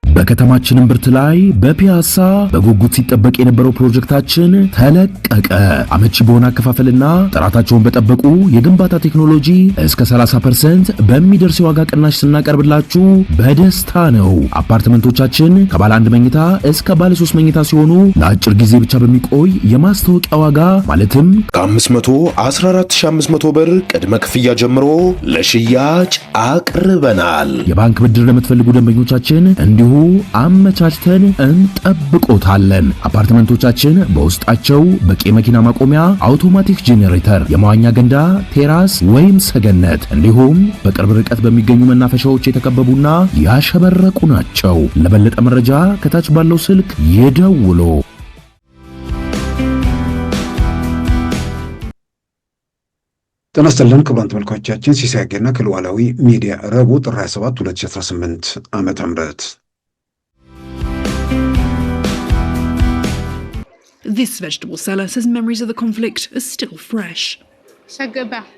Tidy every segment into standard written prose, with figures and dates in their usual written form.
በከተማችን እምብርት ላይ በፒያሳ በጉጉት ሲጠበቅ የነበረው ፕሮጀክታችን ተለቀቀ። አመቺ በሆነ አከፋፈልና ጥራታቸውን በጠበቁ የግንባታ ቴክኖሎጂ እስከ 30% በሚደርስ የዋጋ ቅናሽ ስናቀርብላችሁ በደስታ ነው። አፓርትመንቶቻችን ከባለ 1 መኝታ እስከ ባለ 3 መኝታ ሲሆኑ ለአጭር ጊዜ ብቻ በሚቆይ የማስታወቂያ ዋጋ ማለትም ከ514500 ብር ቅድመ ክፍያ ጀምሮ ለሽያጭ አቅርበናል። የባንክ ብድር ለምትፈልጉ ደንበኞቻችን እንዲሁ አመቻችተን እንጠብቆታለን። አፓርትመንቶቻችን በውስጣቸው በቂ መኪና ማቆሚያ፣ አውቶማቲክ ጄኔሬተር፣ የመዋኛ ገንዳ፣ ቴራስ ወይም ሰገነት እንዲሁም በቅርብ ርቀት በሚገኙ መናፈሻዎች የተከበቡና ያሸበረቁ ናቸው። ለበለጠ መረጃ ከታች ባለው ስልክ ይደውሉ። ጤና ይስጥልን ክቡራን ተመልካቾቻችን፣ ሲሳይ አገና ከሉዓላዊ ሚዲያ ረቡዕ ጥር 27 2018 ዓመተ ምህረት This vegetable seller says memories of the conflict are still fresh.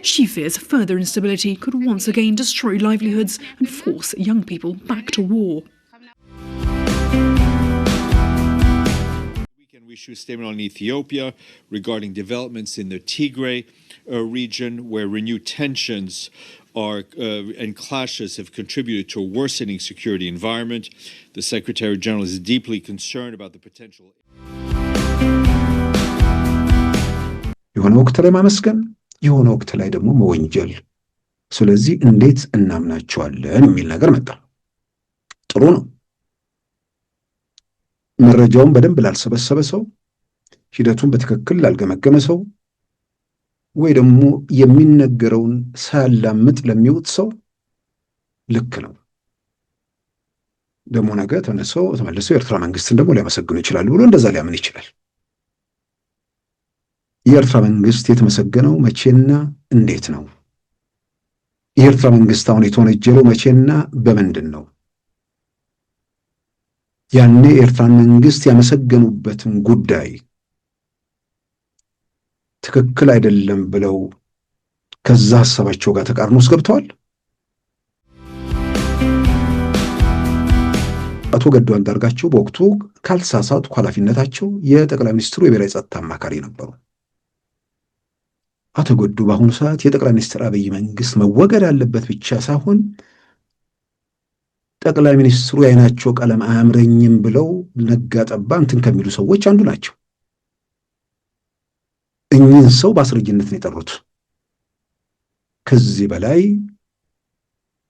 She fears further instability could once again destroy livelihoods and force young people back to war. We issue a statement on Ethiopia regarding developments in the Tigray region, where renewed tensions and clashes have contributed to a worsening security environment. The Secretary General is deeply concerned about the potential. የሆነ ወቅት ላይ ማመስገን፣ የሆነ ወቅት ላይ ደግሞ መወንጀል። ስለዚህ እንዴት እናምናቸዋለን የሚል ነገር መጣ። ጥሩ ነው። መረጃውን በደንብ ላልሰበሰበ ሰው፣ ሂደቱን በትክክል ላልገመገመ ሰው፣ ወይ ደግሞ የሚነገረውን ሳያላምጥ ለሚውጥ ሰው ልክ ነው። ደግሞ ነገ ተመልሰው የኤርትራ መንግስትን ደግሞ ሊያመሰግኑ ይችላሉ ብሎ እንደዛ ሊያምን ይችላል። የኤርትራ መንግስት የተመሰገነው መቼና እንዴት ነው? የኤርትራ መንግስት አሁን የተወነጀለው መቼና በምንድን ነው? ያኔ የኤርትራን መንግስት ያመሰገኑበትን ጉዳይ ትክክል አይደለም ብለው ከዛ ሐሳባቸው ጋር ተቃርኖ ውስጥ ገብተዋል። አቶ ገዱ አንዳርጋቸው በወቅቱ ካልተሳሳቱ ኃላፊነታቸው የጠቅላይ ሚኒስትሩ የብሔራዊ ጸጥታ አማካሪ ነበሩ። አቶ ገዱ በአሁኑ ሰዓት የጠቅላይ ሚኒስትር አብይ መንግስት መወገድ አለበት ብቻ ሳይሆን ጠቅላይ ሚኒስትሩ የዓይናቸው ቀለም አያምረኝም ብለው ነጋ ጠባ እንትን ከሚሉ ሰዎች አንዱ ናቸው። እኚህን ሰው በአስረጅነት ነው የጠሩት። ከዚህ በላይ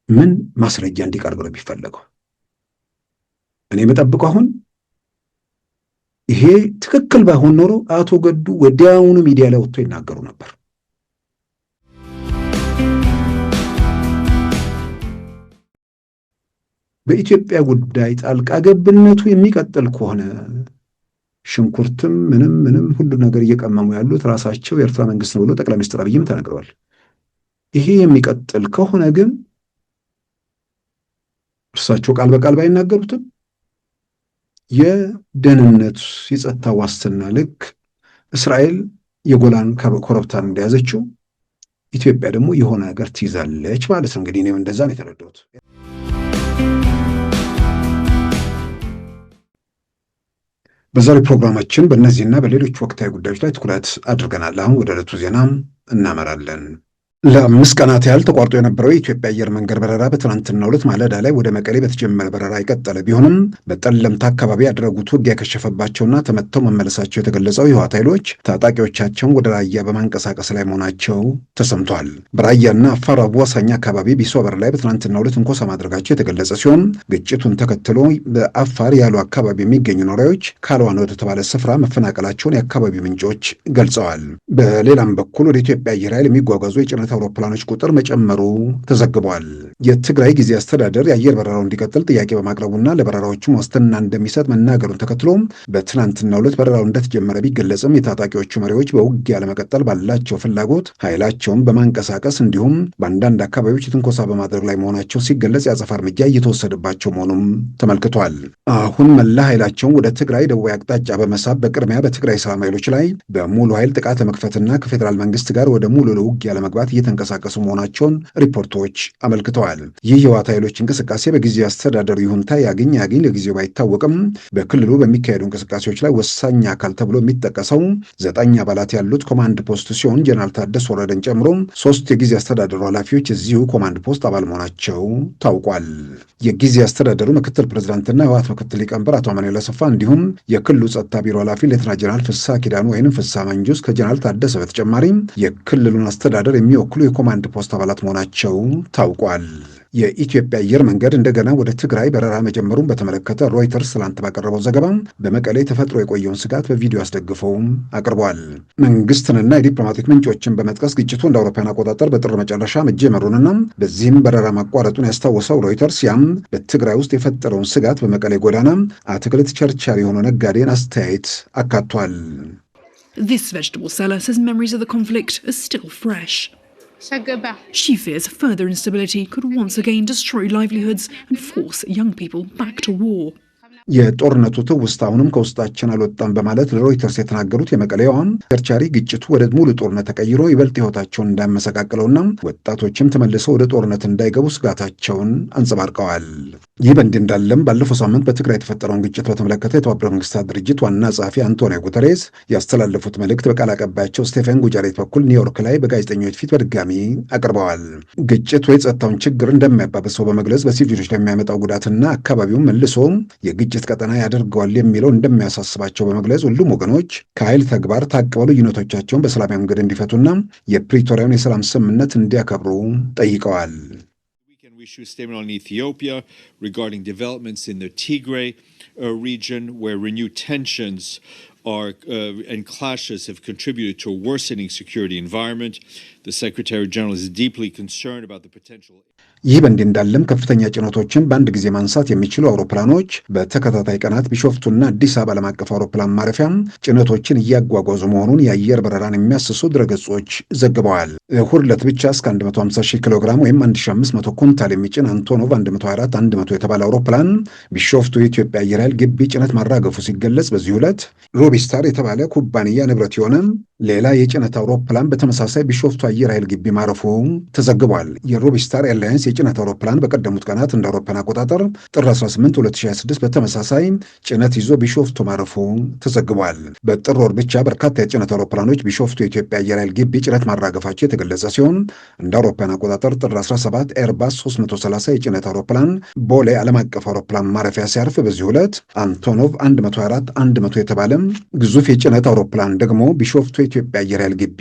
ምን ማስረጃ እንዲቀርብ ነው የሚፈለገው? እኔ የምጠብቀው አሁን ይሄ ትክክል ባይሆን ኖሮ አቶ ገዱ ወዲያውኑ ሚዲያ ላይ ወጥቶ ይናገሩ ነበር። በኢትዮጵያ ጉዳይ ጣልቃ ገብነቱ የሚቀጥል ከሆነ ሽንኩርትም ምንም ሁሉ ነገር እየቀመሙ ያሉት ራሳቸው የኤርትራ መንግስት ነው ብሎ ጠቅላይ ሚኒስትር አብይም ተናግረዋል። ይሄ የሚቀጥል ከሆነ ግን እርሳቸው ቃል በቃል ባይናገሩትም የደህንነት የጸጥታ ዋስትና ልክ እስራኤል የጎላን ኮረብታን እንደያዘችው ኢትዮጵያ ደግሞ የሆነ ነገር ትይዛለች ማለት ነው። እንግዲህ እኔም እንደዛ ነው የተረዳሁት። በዛሬው ፕሮግራማችን በእነዚህና በሌሎች ወቅታዊ ጉዳዮች ላይ ትኩረት አድርገናል። አሁን ወደ ዕለቱ ዜና እናመራለን። ለ5 ቀናት ያህል ተቋርጦ የነበረው የኢትዮጵያ አየር መንገድ በረራ በትናንትናው ዕለት ማለዳ ላይ ወደ መቀሌ በተጀመረ በረራ የቀጠለ ቢሆንም በጠለምታ አካባቢ ያደረጉት ውጊያ የከሸፈባቸውና ተመተው መመለሳቸው የተገለጸው የህወሓት ኃይሎች ታጣቂዎቻቸውን ወደ ራያ በማንቀሳቀስ ላይ መሆናቸው ተሰምቷል። በራያና አፋር አዋሳኝ አካባቢ ቢሶበር ላይ በትናንትናው ዕለት እንኮሳ ማድረጋቸው የተገለጸ ሲሆን ግጭቱን ተከትሎ በአፋር ያሉ አካባቢ የሚገኙ ነዋሪዎች ካልዋን ወደ ተባለ ስፍራ መፈናቀላቸውን የአካባቢ ምንጮች ገልጸዋል። በሌላም በኩል ወደ ኢትዮጵያ አየር ኃይል የሚጓጓዙ የጭነት አውሮፕላኖች ቁጥር መጨመሩ ተዘግቧል። የትግራይ ጊዜ አስተዳደር የአየር በረራው እንዲቀጥል ጥያቄ በማቅረቡና ለበረራዎቹም ዋስትና እንደሚሰጥ መናገሩን ተከትሎ በትናንትናው ዕለት በረራው እንደተጀመረ ቢገለጽም የታጣቂዎቹ መሪዎች በውጊያ ለመቀጠል ባላቸው ፍላጎት ኃይላቸውን በማንቀሳቀስ እንዲሁም በአንዳንድ አካባቢዎች ትንኮሳ በማድረግ ላይ መሆናቸው ሲገለጽ የአጸፋ እርምጃ እየተወሰደባቸው መሆኑም ተመልክቷል። አሁን መላ ኃይላቸውን ወደ ትግራይ ደቡባዊ አቅጣጫ በመሳብ በቅድሚያ በትግራይ ሰላም ኃይሎች ላይ በሙሉ ኃይል ጥቃት ለመክፈትና ከፌዴራል መንግስት ጋር ወደ ሙሉ ውጊያ ለመግባት እየተንቀሳቀሱ መሆናቸውን ሪፖርቶች አመልክተዋል። ይህ የህወሓት ኃይሎች እንቅስቃሴ በጊዜያዊ አስተዳደሩ ይሁንታ ያገኝ ለጊዜው ባይታወቅም በክልሉ በሚካሄዱ እንቅስቃሴዎች ላይ ወሳኝ አካል ተብሎ የሚጠቀሰው 9 አባላት ያሉት ኮማንድ ፖስት ሲሆን ጀነራል ታደሰ ወረደን ጨምሮ 3 የጊዜያዊ አስተዳደሩ ኃላፊዎች እዚሁ ኮማንድ ፖስት አባል መሆናቸው ታውቋል። የጊዜያዊ አስተዳደሩ ምክትል ፕሬዝዳንትና ህወሓት ምክትል ሊቀመንበር አቶ አማኑኤል አሰፋ እንዲሁም የክልሉ ጸጥታ ቢሮ ኃላፊ ሌተና ጀነራል ፍስሐ ኪዳኑ ወይንም ፍስሐ መንጁስ ከጀነራል ታደሰ በተጨማሪ የክልሉን አስተዳደር የሚወክሉ የኮማንድ ፖስት አባላት መሆናቸው ታውቋል። የኢትዮጵያ አየር መንገድ እንደገና ወደ ትግራይ በረራ መጀመሩን በተመለከተ ሮይተርስ ትላንት ባቀረበው ዘገባ በመቀሌ ተፈጥሮ የቆየውን ስጋት በቪዲዮ አስደግፈውም አቅርቧል። መንግስትንና የዲፕሎማቲክ ምንጮችን በመጥቀስ ግጭቱ እንደ አውሮፓውያን አቆጣጠር በጥር መጨረሻ መጀመሩንና በዚህም በረራ ማቋረጡን ያስታወሰው ሮይተርስ ያም በትግራይ ውስጥ የፈጠረውን ስጋት በመቀሌ ጎዳና አትክልት ቸርቻሪ የሆነ ነጋዴን አስተያየት አካቷል። This vegetable seller says memories of the conflict are still fresh. She fears further instability could once again destroy livelihoods and force young people back to war. የጦርነቱ ትውስታ አሁንም ከውስጣችን አልወጣም በማለት ለሮይተርስ የተናገሩት የመቀሌዋም ቸርቻሪ ግጭቱ ወደ ሙሉ ጦርነት ተቀይሮ ይበልጥ ህይወታቸውን እንዳመሰቃቅለውና ወጣቶችም ተመልሰው ወደ ጦርነት እንዳይገቡ ስጋታቸውን አንጸባርቀዋል። ይህ በእንዲህ እንዳለም ባለፈው ሳምንት በትግራይ የተፈጠረውን ግጭት በተመለከተ የተባበሩት መንግስታት ድርጅት ዋና ጸሐፊ አንቶኒዮ ጉተሬስ ያስተላለፉት መልእክት በቃል አቀባያቸው ስቴፈን ጉጃሬት በኩል ኒውዮርክ ላይ በጋዜጠኞች ፊት በድጋሚ አቅርበዋል። ግጭቱ የጸጥታውን ችግር እንደሚያባብሰው በመግለጽ በሲቪሎች ላይ የሚያመጣው ጉዳትና አካባቢውን መልሶ የግጭት ቀጠና ያደርገዋል የሚለው እንደሚያሳስባቸው በመግለጽ ሁሉም ወገኖች ከኃይል ተግባር ታቅበው ልዩነቶቻቸውን በሰላማዊ መንገድ እንዲፈቱና የፕሪቶሪያውን የሰላም ስምምነት እንዲያከብሩ ጠይቀዋል። We issue a statement on Ethiopia regarding developments in the Tigray region where renewed tensions and clashes have contributed to a worsening security environment. The Secretary General is deeply concerned about the potential. ይህ በእንዲህ እንዳለም ከፍተኛ ጭነቶችን በአንድ ጊዜ ማንሳት የሚችሉ አውሮፕላኖች በተከታታይ ቀናት ቢሾፍቱና አዲስ አበባ ዓለም አቀፍ አውሮፕላን ማረፊያ ጭነቶችን እያጓጓዙ መሆኑን የአየር በረራን የሚያስሱ ድረገጾች ዘግበዋል። እሁድ ዕለት ብቻ እስከ 150,000 ኪሎ ግራም ወይም 1500 ኩንታል የሚጭን አንቶኖቭ 124-100 የተባለ አውሮፕላን ቢሾፍቱ የኢትዮጵያ አየር ኃይል ግቢ ጭነት ማራገፉ ሲገለጽ፣ በዚህ ዕለት ሮቢስታር የተባለ ኩባንያ ንብረት የሆነ ሌላ የጭነት አውሮፕላን በተመሳሳይ ቢሾፍቱ አየር ኃይል ግቢ ማረፉ ተዘግቧል። የሮቢስታር ኤርላይንስ የጭነት አውሮፕላን በቀደሙት ቀናት እንደ አውሮፓውያን አቆጣጠር ጥር 18 2026 በተመሳሳይ ጭነት ይዞ ቢሾፍቱ ማረፉ ተዘግቧል። በጥር ወር ብቻ በርካታ የጭነት አውሮፕላኖች ቢሾፍቱ የኢትዮጵያ አየር ኃይል ግቢ ጭነት ማራገፋቸው የተገለጸ ሲሆን እንደ አውሮፓውያን አቆጣጠር ጥር 17 ኤርባስ 330 የጭነት አውሮፕላን ቦሌ ዓለም አቀፍ አውሮፕላን ማረፊያ ሲያርፍ፣ በዚህ ዕለት አንቶኖቭ 124-100 የተባለ ግዙፍ የጭነት አውሮፕላን ደግሞ ቢሾፍቱ የኢትዮጵያ አየር ኃይል ግቢ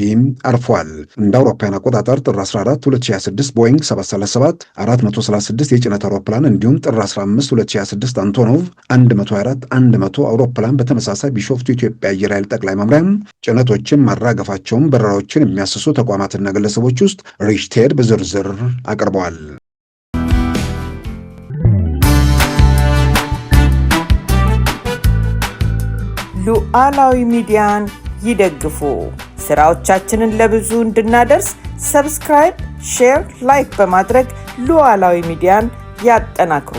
አርፏል። እንደ አውሮፓውያን አቆጣጠር ጥር 14 2026 ቦይንግ 737-436 የጭነት አውሮፕላን እንዲሁም ጥር 15 2026 አንቶኖቭ 124-100 አውሮፕላን በተመሳሳይ ቢሾፍቱ የኢትዮጵያ አየር ኃይል ጠቅላይ መምሪያ ጭነቶችን ማራገፋቸውን በረራዎችን የሚያስሱ ተቋማትና ግለሰቦች ውስጥ ሪችቴድ በዝርዝር አቅርበዋል። ሉዓላዊ ሚዲያን ይደግፉ። ስራዎቻችንን ለብዙ እንድናደርስ ሰብስክራይብ፣ ሼር፣ ላይክ በማድረግ ሉዓላዊ ሚዲያን ያጠናክሩ።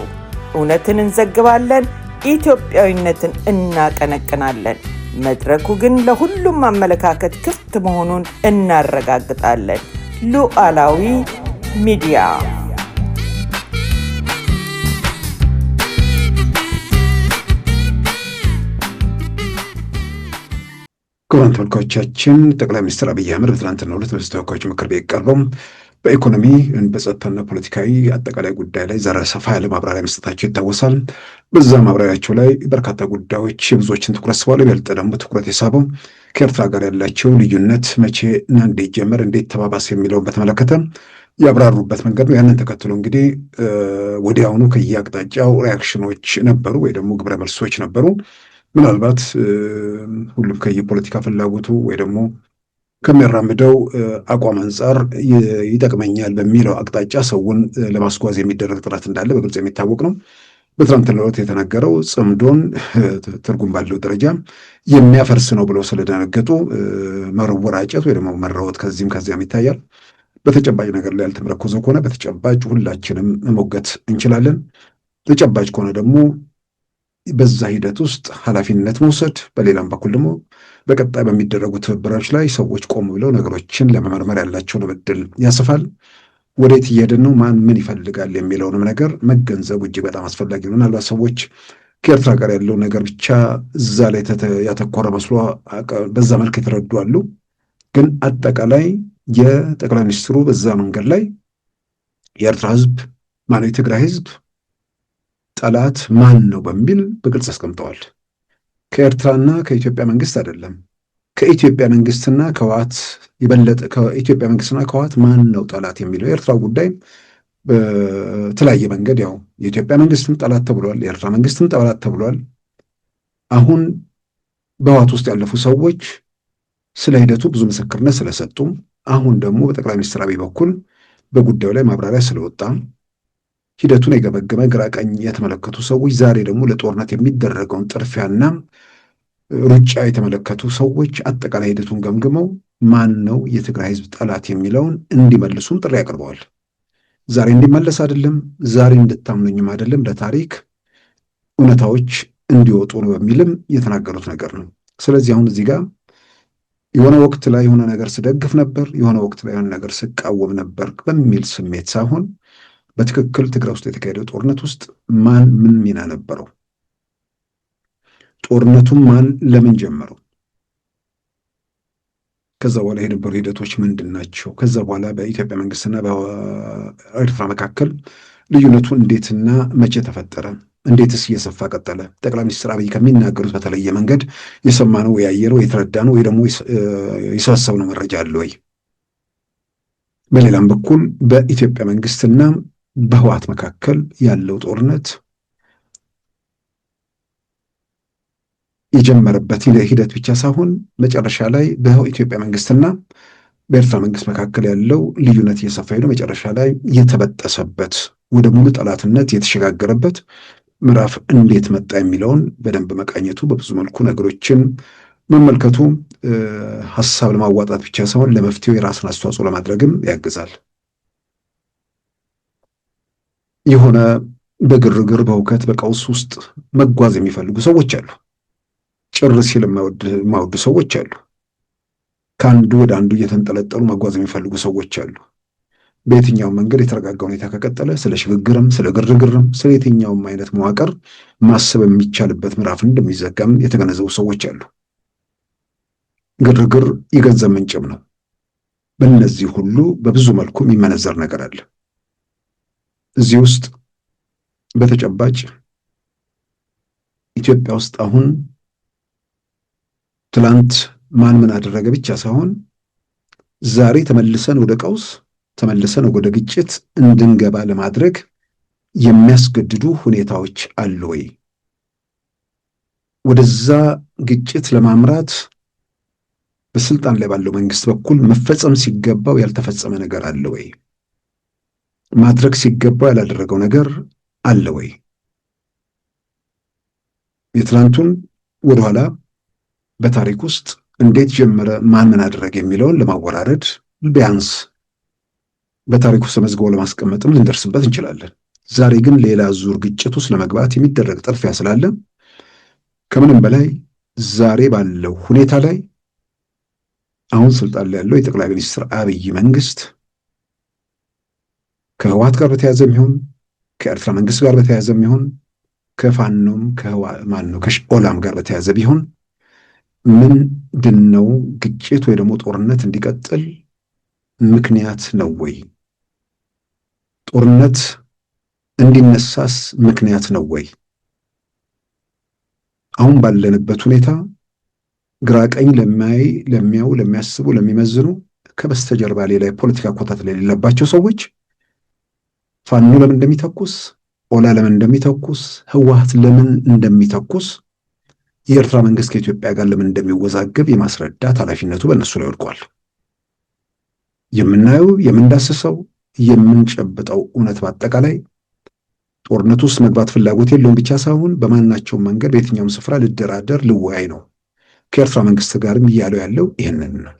እውነትን እንዘግባለን፣ ኢትዮጵያዊነትን እናቀነቅናለን። መድረኩ ግን ለሁሉም አመለካከት ክፍት መሆኑን እናረጋግጣለን። ሉዓላዊ ሚዲያ። ክቡራን ተመልካቾቻችን ጠቅላይ ሚኒስትር አብይ አህመድ በትናንትናው ዕለት በሕዝብ ተወካዮች ምክር ቤት ቀርበው በኢኮኖሚ በጸጥታና ፖለቲካዊ አጠቃላይ ጉዳይ ላይ ሰፋ ያለ ማብራሪያ መስጠታቸው ይታወሳል። በዛ ማብራሪያቸው ላይ በርካታ ጉዳዮች ብዙዎችን ትኩረት ስበዋል። ይበልጥ ደግሞ ትኩረት የሳበው ከኤርትራ ጋር ያላቸው ልዩነት መቼና እንዴት ጀመር፣ እንዴት ተባባሰ የሚለውን በተመለከተ ያብራሩበት መንገድ ነው። ያንን ተከትሎ እንግዲህ ወዲያውኑ ከየአቅጣጫው ሪያክሽኖች ነበሩ ወይ ደግሞ ግብረ መልሶች ነበሩ። ምናልባት ሁሉም ከየፖለቲካ ፍላጎቱ ወይ ደግሞ ከሚያራምደው አቋም አንጻር ይጠቅመኛል በሚለው አቅጣጫ ሰውን ለማስጓዝ የሚደረግ ጥረት እንዳለ በግልጽ የሚታወቅ ነው። በትናንትናው ዕለት የተናገረው ጽምዶን ትርጉም ባለው ደረጃ የሚያፈርስ ነው ብለው ስለደነገጡ መወራጨት ወይ ደግሞ መራወጥ ከዚህም ከዚያም ይታያል። በተጨባጭ ነገር ላይ ያልተመረኮዘ ከሆነ በተጨባጭ ሁላችንም መሞገት እንችላለን። ተጨባጭ ከሆነ ደግሞ በዛ ሂደት ውስጥ ኃላፊነት መውሰድ፣ በሌላም በኩል ደግሞ በቀጣይ በሚደረጉ ትብብሮች ላይ ሰዎች ቆም ብለው ነገሮችን ለመመርመር ያላቸውን እድል ያሰፋል። ወዴት እየሄድን ነው፣ ማን ምን ይፈልጋል የሚለውንም ነገር መገንዘቡ እጅግ በጣም አስፈላጊ ነው። ምናልባት ሰዎች ከኤርትራ ጋር ያለው ነገር ብቻ እዛ ላይ ያተኮረ መስሎ በዛ መልክ የተረዱ አሉ። ግን አጠቃላይ የጠቅላይ ሚኒስትሩ በዛ መንገድ ላይ የኤርትራ ህዝብ ማነው የትግራይ ህዝብ ጠላት ማን ነው በሚል በግልጽ አስቀምጠዋል። ከኤርትራና ከኢትዮጵያ መንግስት አይደለም፣ ከኢትዮጵያ መንግስትና ከህወሓት የበለጠ ከኢትዮጵያ መንግስትና ከህወሓት ማን ነው ጠላት የሚለው የኤርትራ ጉዳይ በተለያየ መንገድ ያው የኢትዮጵያ መንግስትም ጠላት ተብሏል፣ የኤርትራ መንግስትም ጠላት ተብሏል። አሁን በህወሓት ውስጥ ያለፉ ሰዎች ስለ ሂደቱ ብዙ ምስክርነት ስለሰጡ አሁን ደግሞ በጠቅላይ ሚኒስትር አብይ በኩል በጉዳዩ ላይ ማብራሪያ ስለወጣ ሂደቱን የገመገመ ግራ ቀኝ የተመለከቱ ሰዎች ዛሬ ደግሞ ለጦርነት የሚደረገውን ጥርፊያና ሩጫ የተመለከቱ ሰዎች አጠቃላይ ሂደቱን ገምግመው ማን ነው የትግራይ ህዝብ ጠላት የሚለውን እንዲመልሱም ጥሪ አቅርበዋል። ዛሬ እንዲመለስ አይደለም፣ ዛሬ እንድታምኑኝም አይደለም፣ ለታሪክ እውነታዎች እንዲወጡ ነው በሚልም የተናገሩት ነገር ነው። ስለዚህ አሁን እዚህ ጋር የሆነ ወቅት ላይ የሆነ ነገር ስደግፍ ነበር፣ የሆነ ወቅት ላይ የሆነ ነገር ስቃወም ነበር በሚል ስሜት ሳይሆን በትክክል ትግራይ ውስጥ የተካሄደው ጦርነት ውስጥ ማን ምን ሚና ነበረው? ጦርነቱም ማን ለምን ጀመረው? ከዛ በኋላ የነበሩ ሂደቶች ምንድን ናቸው? ከዛ በኋላ በኢትዮጵያ መንግስትና በኤርትራ መካከል ልዩነቱ እንዴትና መቼ ተፈጠረ? እንዴትስ እየሰፋ ቀጠለ? ጠቅላይ ሚኒስትር አብይ ከሚናገሩት በተለየ መንገድ የሰማነው ያየነው የተረዳነው ወይ ደግሞ የሰበሰብነው መረጃ አለ ወይ? በሌላም በኩል በኢትዮጵያ መንግስትና በህወሓት መካከል ያለው ጦርነት የጀመረበት ሂደት ብቻ ሳይሆን መጨረሻ ላይ በኢትዮጵያ መንግስትና በኤርትራ መንግስት መካከል ያለው ልዩነት እየሰፋ ሄዶ መጨረሻ ላይ የተበጠሰበት ወደ ሙሉ ጠላትነት የተሸጋገረበት ምዕራፍ እንዴት መጣ የሚለውን በደንብ መቃኘቱ በብዙ መልኩ ነገሮችን መመልከቱ ሀሳብ ለማዋጣት ብቻ ሳይሆን ለመፍትሄው የራስን አስተዋጽኦ ለማድረግም ያግዛል። የሆነ በግርግር በሁከት በቀውስ ውስጥ መጓዝ የሚፈልጉ ሰዎች አሉ። ጭር ሲል የማይወዱ ሰዎች አሉ። ከአንዱ ወደ አንዱ እየተንጠለጠሉ መጓዝ የሚፈልጉ ሰዎች አሉ። በየትኛውም መንገድ የተረጋጋ ሁኔታ ከቀጠለ ስለ ሽግግርም ስለ ግርግርም ስለ የትኛውም አይነት መዋቅር ማሰብ የሚቻልበት ምዕራፍ እንደሚዘጋም የተገነዘቡ ሰዎች አሉ። ግርግር የገንዘብ ምንጭም ነው። በእነዚህ ሁሉ በብዙ መልኩ የሚመነዘር ነገር አለ። እዚህ ውስጥ በተጨባጭ ኢትዮጵያ ውስጥ አሁን ትላንት ማን ምን አደረገ ብቻ ሳይሆን ዛሬ ተመልሰን ወደ ቀውስ ተመልሰን ወደ ግጭት እንድንገባ ለማድረግ የሚያስገድዱ ሁኔታዎች አሉ ወይ? ወደዛ ግጭት ለማምራት በስልጣን ላይ ባለው መንግስት በኩል መፈጸም ሲገባው ያልተፈጸመ ነገር አለ ወይ? ማድረግ ሲገባው ያላደረገው ነገር አለ ወይ? የትላንቱን ወደኋላ በታሪክ ውስጥ እንዴት ጀመረ፣ ማን ምን አደረገ የሚለውን ለማወራረድ ቢያንስ በታሪክ ውስጥ ተመዝግቦ ለማስቀመጥም ልንደርስበት እንችላለን። ዛሬ ግን ሌላ ዙር ግጭት ውስጥ ለመግባት የሚደረግ ጥርፊያ ስላለ ከምንም በላይ ዛሬ ባለው ሁኔታ ላይ አሁን ስልጣን ላይ ያለው የጠቅላይ ሚኒስትር አብይ መንግስት ከህወሓት ጋር በተያያዘ የሚሆን ከኤርትራ መንግስት ጋር በተያያዘ የሚሆን ከፋኖም ከኦላም ጋር በተያያዘ ቢሆን ምንድነው ግጭት ወይ ደግሞ ጦርነት እንዲቀጥል ምክንያት ነው ወይ? ጦርነት እንዲነሳስ ምክንያት ነው ወይ? አሁን ባለንበት ሁኔታ ግራ ቀኝ ለሚያዩ ለሚያስቡ ለሚመዝኑ ከበስተጀርባ ሌላ የፖለቲካ ኮታት የሌለባቸው ሰዎች ፋኖ ለምን እንደሚተኩስ፣ ኦላ ለምን እንደሚተኩስ፣ ህወሓት ለምን እንደሚተኩስ፣ የኤርትራ መንግስት ከኢትዮጵያ ጋር ለምን እንደሚወዛገብ የማስረዳት ኃላፊነቱ በእነሱ ላይ ወድቋል። የምናየው የምንዳስሰው የምንጨብጠው እውነት በአጠቃላይ ጦርነት ውስጥ መግባት ፍላጎት የለውም ብቻ ሳይሆን በማናቸውም መንገድ በየትኛውም ስፍራ ልደራደር ልወያይ ነው። ከኤርትራ መንግስት ጋርም እያለው ያለው ይህንን ነው።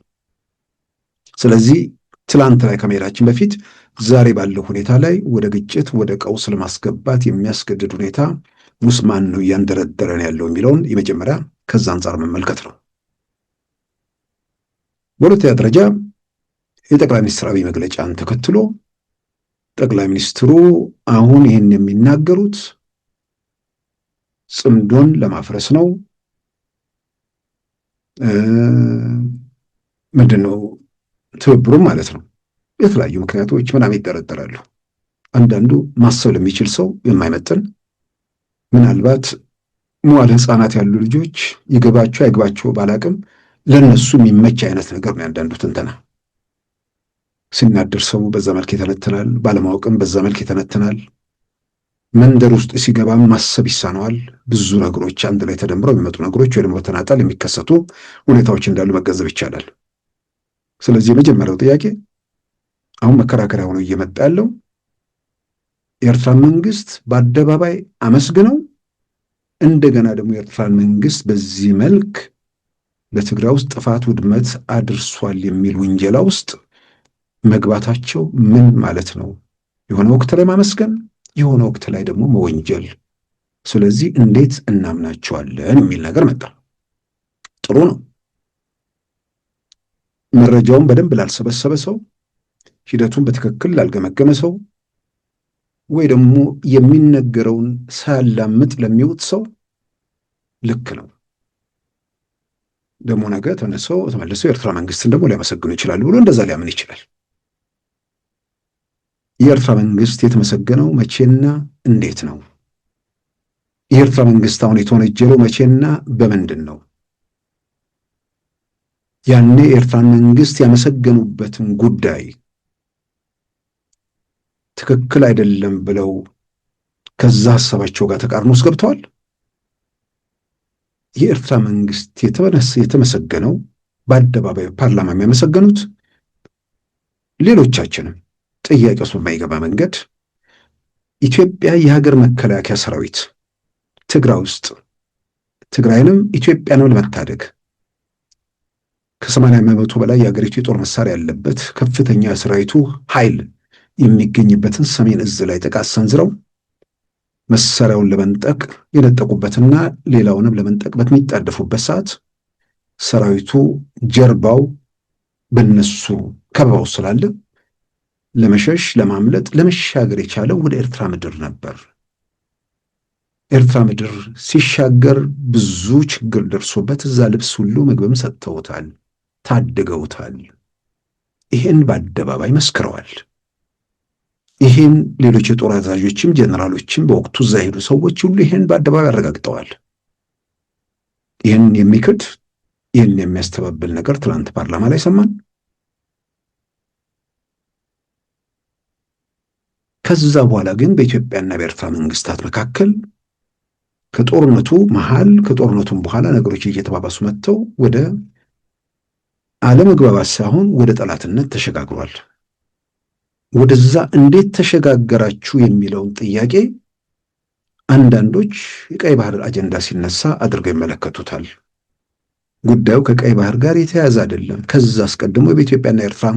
ስለዚህ ትላንት ላይ ከመሄዳችን በፊት ዛሬ ባለው ሁኔታ ላይ ወደ ግጭት ወደ ቀውስ ለማስገባት የሚያስገድድ ሁኔታ ውስጥ ማን ነው እያንደረደረን ያለው የሚለውን የመጀመሪያ ከዛ አንጻር መመልከት ነው። በሁለተኛ ደረጃ የጠቅላይ ሚኒስትር አብይ መግለጫን ተከትሎ ጠቅላይ ሚኒስትሩ አሁን ይህን የሚናገሩት ጽምዶን ለማፍረስ ነው። ምንድነው ትብብሩም ማለት ነው። የተለያዩ ምክንያቶች ምናምን ይደረደራሉ። አንዳንዱ ማሰብ ለሚችል ሰው የማይመጥን ምናልባት መዋዕለ ሕፃናት ያሉ ልጆች ይገባቸው አይገባቸው ባላቅም ለነሱ የሚመች አይነት ነገር ነው። አንዳንዱ ትንተና ሲናደር ሰው በዛ መልክ ይተነትናል፣ ባለማወቅም በዛ መልክ ይተነትናል። መንደር ውስጥ ሲገባም ማሰብ ይሳነዋል። ብዙ ነገሮች አንድ ላይ ተደምረው የሚመጡ ነገሮች ወይ ደግሞ በተናጠል የሚከሰቱ ሁኔታዎች እንዳሉ መገንዘብ ይቻላል። ስለዚህ የመጀመሪያው ጥያቄ አሁን መከራከሪያ ሆኖ እየመጣ ያለው የኤርትራ መንግስት በአደባባይ አመስግነው እንደገና ደግሞ የኤርትራን መንግስት በዚህ መልክ በትግራይ ውስጥ ጥፋት ውድመት አድርሷል የሚል ውንጀላ ውስጥ መግባታቸው ምን ማለት ነው? የሆነ ወቅት ላይ ማመስገን፣ የሆነ ወቅት ላይ ደግሞ መወንጀል። ስለዚህ እንዴት እናምናቸዋለን የሚል ነገር መጣ። ጥሩ ነው። መረጃውን በደንብ ላልሰበሰበ ሰው፣ ሂደቱን በትክክል ላልገመገመ ሰው ወይ ደግሞ የሚነገረውን ሳያላምጥ ለሚውጥ ሰው ልክ ነው። ደግሞ ነገ ተነሰው ተመልሰው የኤርትራ መንግስትን ደግሞ ሊያመሰግኑ ይችላሉ ብሎ እንደዛ ሊያምን ይችላል። የኤርትራ መንግስት የተመሰገነው መቼና እንዴት ነው? የኤርትራ መንግስት አሁን የተወነጀለው መቼና በምንድን ነው? ያኔ የኤርትራን መንግስት ያመሰገኑበትን ጉዳይ ትክክል አይደለም ብለው ከዛ ሀሳባቸው ጋር ተቃርኖ ውስጥ ገብተዋል። የኤርትራ መንግስት የተመሰገነው በአደባባይ ፓርላማ የሚያመሰገኑት ሌሎቻችንም ጥያቄ ውስጥ በማይገባ መንገድ ኢትዮጵያ የሀገር መከላከያ ሰራዊት ትግራይ ውስጥ ትግራይንም ኢትዮጵያንም ለመታደግ ከ80% በላይ የሀገሪቱ የጦር መሳሪያ ያለበት ከፍተኛ ሰራዊቱ ኃይል የሚገኝበትን ሰሜን እዝ ላይ ጥቃት ሰንዝረው መሳሪያውን ለመንጠቅ የነጠቁበትና ሌላውንም ለመንጠቅ በሚጣደፉበት ሰዓት ሰራዊቱ ጀርባው በነሱ ከበባው ስላለ ለመሸሽ ለማምለጥ ለመሻገር የቻለው ወደ ኤርትራ ምድር ነበር። ኤርትራ ምድር ሲሻገር ብዙ ችግር ደርሶበት እዛ ልብስ ሁሉ ምግብም ሰጥተውታል፣ ታድገውታል። ይሄን በአደባባይ መስክረዋል። ይሄን ሌሎች የጦር አዛዦችም ጀነራሎችም በወቅቱ እዛ ሄዱ ሰዎች ሁሉ ይሄን በአደባባይ አረጋግጠዋል። ይህን የሚክድ ይህን የሚያስተባብል ነገር ትላንት ፓርላማ ላይ ሰማን። ከዛ በኋላ ግን በኢትዮጵያና በኤርትራ መንግስታት መካከል ከጦርነቱ መሃል ከጦርነቱም በኋላ ነገሮች እየተባባሱ መጥተው ወደ አለመግባባት ሳይሆን ወደ ጠላትነት ተሸጋግሯል። ወደዛ እንዴት ተሸጋገራችሁ የሚለውን ጥያቄ አንዳንዶች የቀይ ባህር አጀንዳ ሲነሳ አድርገው ይመለከቱታል። ጉዳዩ ከቀይ ባህር ጋር የተያያዘ አይደለም። ከዛ አስቀድሞ በኢትዮጵያና ኤርትራ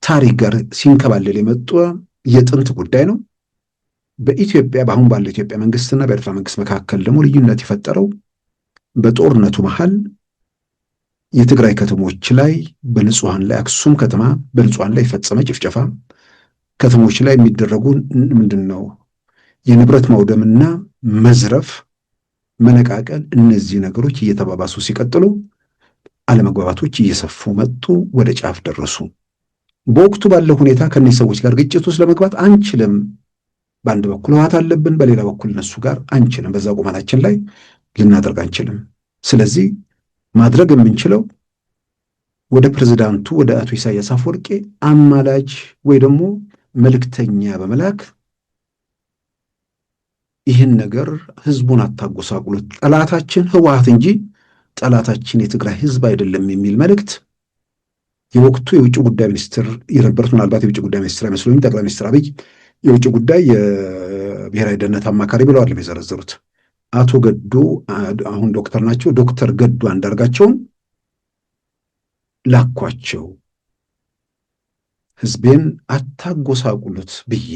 ታሪክ ጋር ሲንከባለል የመጣ የጥንት ጉዳይ ነው። በኢትዮጵያ በአሁን ባለው ኢትዮጵያ መንግስትና በኤርትራ መንግስት መካከል ደግሞ ልዩነት የፈጠረው በጦርነቱ መሃል የትግራይ ከተሞች ላይ በንጹሃን ላይ አክሱም ከተማ በንጹሃን ላይ የፈጸመ ጭፍጨፋ፣ ከተሞች ላይ የሚደረጉ ምንድነው የንብረት ማውደምና መዝረፍ፣ መነቃቀል፣ እነዚህ ነገሮች እየተባባሱ ሲቀጥሉ አለመግባባቶች እየሰፉ መጡ፣ ወደ ጫፍ ደረሱ። በወቅቱ ባለው ሁኔታ ከነዚህ ሰዎች ጋር ግጭት ውስጥ ለመግባት አንችልም። በአንድ በኩል ህወሓት አለብን፣ በሌላ በኩል እነሱ ጋር አንችልም። በዛ ቁመናችን ላይ ልናደርግ አንችልም። ስለዚህ ማድረግ የምንችለው ወደ ፕሬዝዳንቱ ወደ አቶ ኢሳያስ አፈወርቂ አማላጅ ወይ ደግሞ መልእክተኛ በመላክ ይህን ነገር ህዝቡን አታጎሳቁሉት፣ ጠላታችን ህወሓት እንጂ ጠላታችን የትግራይ ህዝብ አይደለም የሚል መልእክት የወቅቱ የውጭ ጉዳይ ሚኒስትር የነበሩት ምናልባት የውጭ ጉዳይ ሚኒስትር አይመስሉኝም፣ ጠቅላይ ሚኒስትር አብይ የውጭ ጉዳይ የብሔራዊ ደህንነት አማካሪ ብለዋል የዘረዘሩት አቶ ገዱ አሁን ዶክተር ናቸው። ዶክተር ገዱ አንዳርጋቸውን ላኳቸው ህዝቤን አታጎሳቁሉት ብዬ።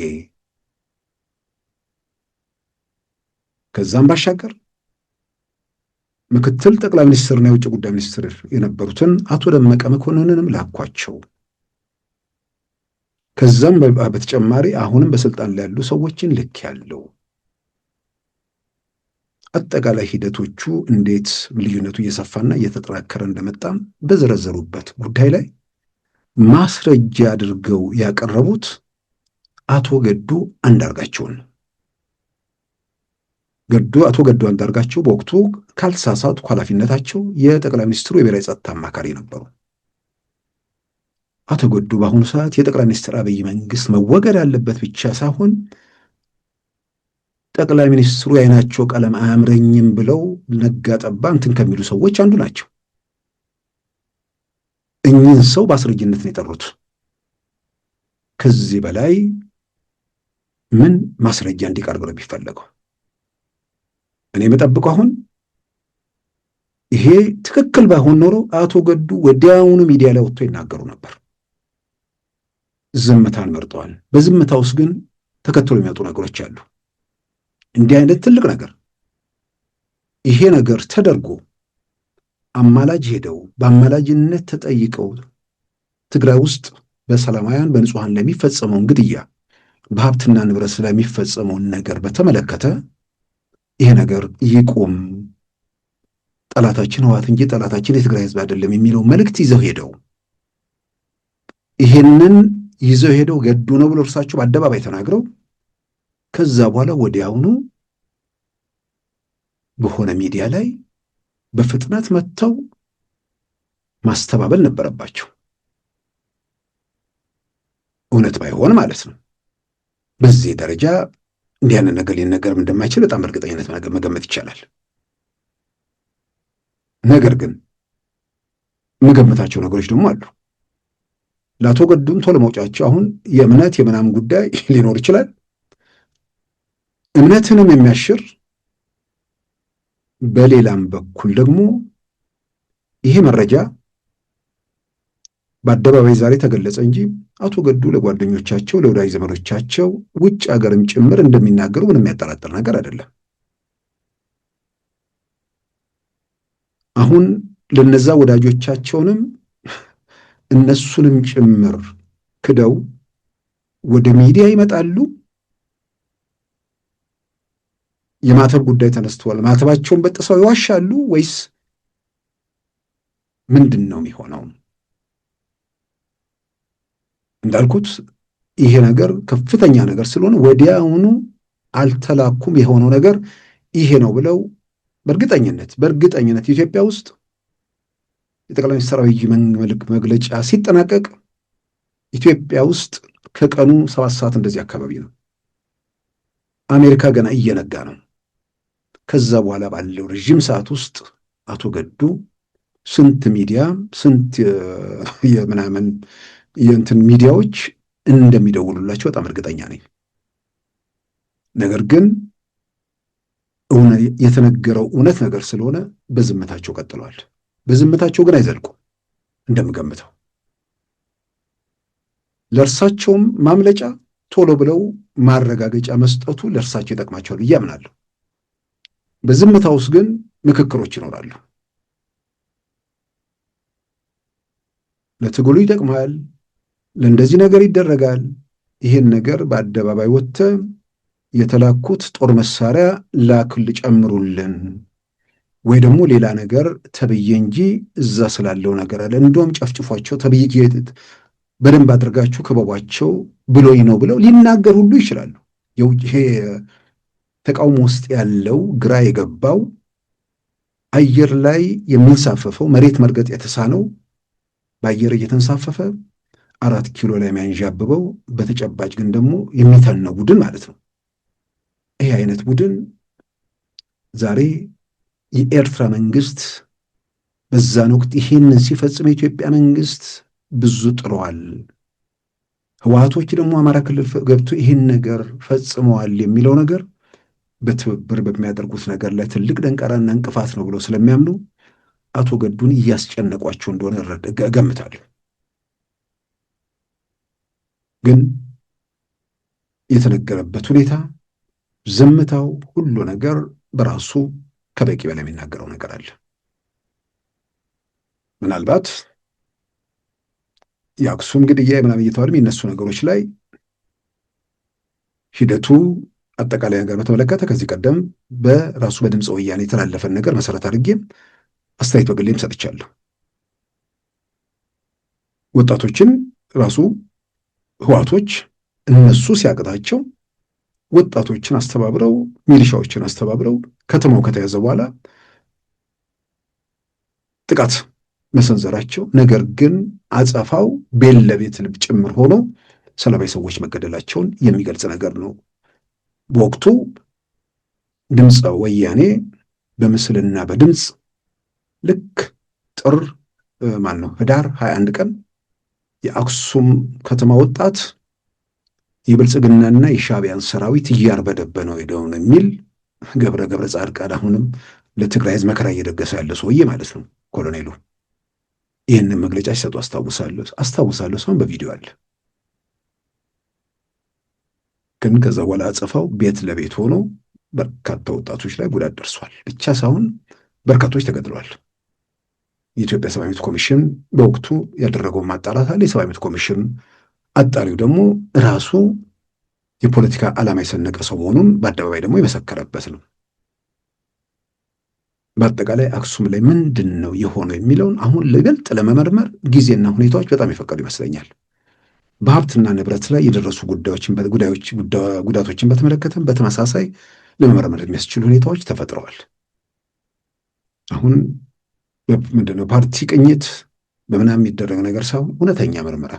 ከዛም ባሻገር ምክትል ጠቅላይ ሚኒስትርና የውጭ ጉዳይ ሚኒስትር የነበሩትን አቶ ደመቀ መኮንንንም ላኳቸው። ከዛም በተጨማሪ አሁንም በስልጣን ላይ ያሉ ሰዎችን ልክ ያለው አጠቃላይ ሂደቶቹ እንዴት ልዩነቱ እየሰፋና እየተጠናከረ እንደመጣም በዘረዘሩበት ጉዳይ ላይ ማስረጃ አድርገው ያቀረቡት አቶ ገዱ አንዳርጋቸውን። አቶ ገዱ አንዳርጋቸው በወቅቱ ካልተሳሳትኩ ኃላፊነታቸው የጠቅላይ ሚኒስትሩ የብሔራዊ ጸጥታ አማካሪ ነበሩ። አቶ ገዱ በአሁኑ ሰዓት የጠቅላይ ሚኒስትር አብይ መንግስት መወገድ ያለበት ብቻ ሳይሆን ጠቅላይ ሚኒስትሩ የዓይናቸው ቀለም አያምረኝም ብለው ነጋ ጠባ እንትን ከሚሉ ሰዎች አንዱ ናቸው። እኚህን ሰው በአስረጅነት ነው የጠሩት። ከዚህ በላይ ምን ማስረጃ እንዲቀርብ ነው የሚፈለገው? እኔ የምጠብቀው አሁን ይሄ ትክክል ባይሆን ኖሮ አቶ ገዱ ወዲያውኑ ሚዲያ ላይ ወጥቶ ይናገሩ ነበር። ዝምታን መርጠዋል። በዝምታ ውስጥ ግን ተከትሎ የሚመጡ ነገሮች አሉ። እንዲህ አይነት ትልቅ ነገር ይሄ ነገር ተደርጎ አማላጅ ሄደው በአማላጅነት ተጠይቀው ትግራይ ውስጥ በሰላማውያን በንጹሐን ላይ የሚፈጸመውን ግድያ፣ በሀብትና ንብረት ላይ የሚፈጸመውን ነገር በተመለከተ ይሄ ነገር ይቁም፣ ጠላታችን ህወሓት እንጂ ጠላታችን የትግራይ ህዝብ አይደለም የሚለው መልእክት ይዘው ሄደው ይሄንን ይዘው ሄደው ገዱ ነው ብሎ እርሳቸው በአደባባይ ተናግረው ከዛ በኋላ ወዲያውኑ በሆነ ሚዲያ ላይ በፍጥነት መጥተው ማስተባበል ነበረባቸው። እውነት ባይሆን ማለት ነው። በዚህ ደረጃ እንዲህ አይነት ነገር ሊነገርም እንደማይችል በጣም እርግጠኝነት መገመት ይቻላል። ነገር ግን የምገምታቸው ነገሮች ደግሞ አሉ። ለአቶ ገዱም ቶሎ መውጫቸው አሁን የእምነት የምናምን ጉዳይ ሊኖር ይችላል። እምነትንም የሚያሽር በሌላም በኩል ደግሞ ይሄ መረጃ በአደባባይ ዛሬ ተገለጸ እንጂ አቶ ገዱ ለጓደኞቻቸው ለወዳጅ ዘመዶቻቸው ውጭ ሀገርም ጭምር እንደሚናገሩ ምንም የሚያጠራጥር ነገር አይደለም። አሁን ለነዛ ወዳጆቻቸውንም እነሱንም ጭምር ክደው ወደ ሚዲያ ይመጣሉ። የማተብ ጉዳይ ተነስተዋል። ማተባቸውን በጥሰው ይዋሻሉ ወይስ ምንድን ነው የሚሆነው? እንዳልኩት ይሄ ነገር ከፍተኛ ነገር ስለሆነ ወዲያውኑ አልተላኩም። የሆነው ነገር ይሄ ነው ብለው በእርግጠኝነት ኢትዮጵያ ውስጥ የጠቅላይ ሚኒስትር አብይ መግለጫ ሲጠናቀቅ ኢትዮጵያ ውስጥ ከቀኑ 7 ሰዓት እንደዚህ አካባቢ ነው። አሜሪካ ገና እየነጋ ነው። ከዛ በኋላ ባለው ረዥም ሰዓት ውስጥ አቶ ገዱ ስንት ሚዲያ ስንት የምናምን የእንትን ሚዲያዎች እንደሚደውሉላቸው በጣም እርግጠኛ ነኝ። ነገር ግን የተነገረው እውነት ነገር ስለሆነ በዝምታቸው ቀጥለዋል። በዝምታቸው ግን አይዘልቁም። እንደምገምተው ለእርሳቸውም ማምለጫ ቶሎ ብለው ማረጋገጫ መስጠቱ ለእርሳቸው ይጠቅማቸዋል ብዬ አምናለሁ። በዝምታ ውስጥ ግን ምክክሮች ይኖራሉ። ለትግሉ ይጠቅማል፣ ለእንደዚህ ነገር ይደረጋል። ይህን ነገር በአደባባይ ወጥተህ የተላኩት ጦር መሳሪያ ላክል ጨምሩልን ወይ ደግሞ ሌላ ነገር ተብዬ እንጂ እዛ ስላለው ነገር አለ እንደውም ጨፍጭፏቸው ተብዬ በደንብ አድርጋችሁ ክበቧቸው ብሎኝ ነው ብለው ሊናገር ሁሉ ይችላሉ። ይሄ ተቃውሞ ውስጥ ያለው ግራ የገባው አየር ላይ የሚንሳፈፈው መሬት መርገጥ የተሳነው በአየር እየተንሳፈፈ 4 ኪሎ ላይ የሚያንዣብበው በተጨባጭ ግን ደግሞ የሚተነው ቡድን ማለት ነው። ይሄ አይነት ቡድን ዛሬ የኤርትራ መንግስት በዛን ወቅት ይህንን ሲፈጽም የኢትዮጵያ መንግስት ብዙ ጥረዋል። ህወሓቶች ደግሞ አማራ ክልል ገብቶ ይህን ነገር ፈጽመዋል የሚለው ነገር በትብብር በሚያደርጉት ነገር ላይ ትልቅ ደንቃራና እንቅፋት ነው ብለው ስለሚያምኑ አቶ ገዱን እያስጨነቋቸው እንደሆነ እገምታለሁ። ግን የተነገረበት ሁኔታ፣ ዝምታው፣ ሁሉ ነገር በራሱ ከበቂ በላይ የሚናገረው ነገር አለ። ምናልባት የአክሱም ግድያ ምናምን እየተባለ የሚነሱ ነገሮች ላይ ሂደቱ አጠቃላይ ነገር በተመለከተ ከዚህ ቀደም በራሱ በድምፀ ወያኔ የተላለፈን ነገር መሰረት አድርጌም አስተያየት በግሌም ሰጥቻለሁ። ወጣቶችን ራሱ ህወሓቶች እነሱ ሲያቅታቸው ወጣቶችን አስተባብረው ሚሊሻዎችን አስተባብረው ከተማው ከተያዘ በኋላ ጥቃት መሰንዘራቸው፣ ነገር ግን አጸፋው ቤት ለቤት ልብ ጭምር ሆኖ ሰላማዊ ሰዎች መገደላቸውን የሚገልጽ ነገር ነው። በወቅቱ ድምፀ ወያኔ በምስልና በድምፅ ልክ ህዳር 21 ቀን የአክሱም ከተማ ወጣት የብልጽግናና የሻዕቢያን ሰራዊት እያርበደበ ነው ሄደው ነው የሚል ገብረ ጻድቃን አሁንም ለትግራይ ህዝብ መከራ እየደገሰ ያለ ሰውዬ ማለት ነው ኮሎኔሉ። ይህንን መግለጫ ሲሰጡ አስታውሳለሁ። ሰውን በቪዲዮ አለ። ግን ከዛ በኋላ አጸፋው ቤት ለቤት ሆኖ በርካታ ወጣቶች ላይ ጉዳት ደርሷል ብቻ ሳይሆን በርካቶች ተገድለዋል። የኢትዮጵያ ሰብዓዊ መብት ኮሚሽን በወቅቱ ያደረገው ማጣራት አለ። የሰብዓዊ መብት ኮሚሽን አጣሪው ደግሞ ራሱ የፖለቲካ ዓላማ የሰነቀ ሰው መሆኑን በአደባባይ ደግሞ የመሰከረበት ነው። በአጠቃላይ አክሱም ላይ ምንድን ነው የሆነው የሚለውን አሁን ልገልጥ ለመመርመር ጊዜና ሁኔታዎች በጣም የፈቀዱ ይመስለኛል። በሀብትና ንብረት ላይ የደረሱ ጉዳቶችን በተመለከተም በተመሳሳይ ለመመርመር የሚያስችሉ ሁኔታዎች ተፈጥረዋል። አሁን ምንድነው ፓርቲ ቅኝት በምናምን የሚደረግ ነገር ሳይሆን እውነተኛ ምርመራ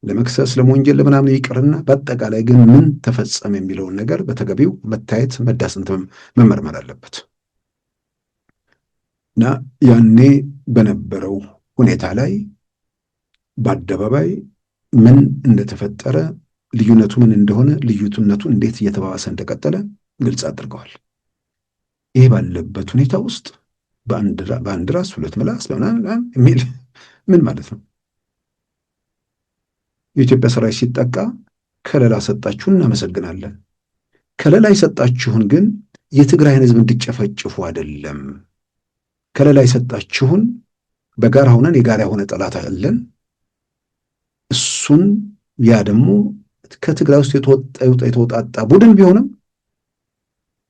ለመክሰስ ለመወንጀል ለምናምን ይቅርና በአጠቃላይ ግን ምን ተፈጸመ የሚለውን ነገር በተገቢው መታየት መዳሰን መመርመር አለበት እና ያኔ በነበረው ሁኔታ ላይ በአደባባይ ምን እንደተፈጠረ ልዩነቱ ምን እንደሆነ ልዩነቱ እንዴት እየተባባሰ እንደቀጠለ ግልጽ አድርገዋል። ይህ ባለበት ሁኔታ ውስጥ በአንድ ራስ ሁለት ምላስ ለምናምን የሚል ምን ማለት ነው? የኢትዮጵያ ሰራዊት ሲጠቃ ከለላ ሰጣችሁን እናመሰግናለን። ከለላ የሰጣችሁን ግን የትግራይን ህዝብ እንዲጨፈጭፉ አይደለም። ከለላ የሰጣችሁን በጋራ ሆነን የጋራ የሆነ ጠላት አለን። እሱን ያ ደግሞ ከትግራይ ውስጥ የተወጣጣ ቡድን ቢሆንም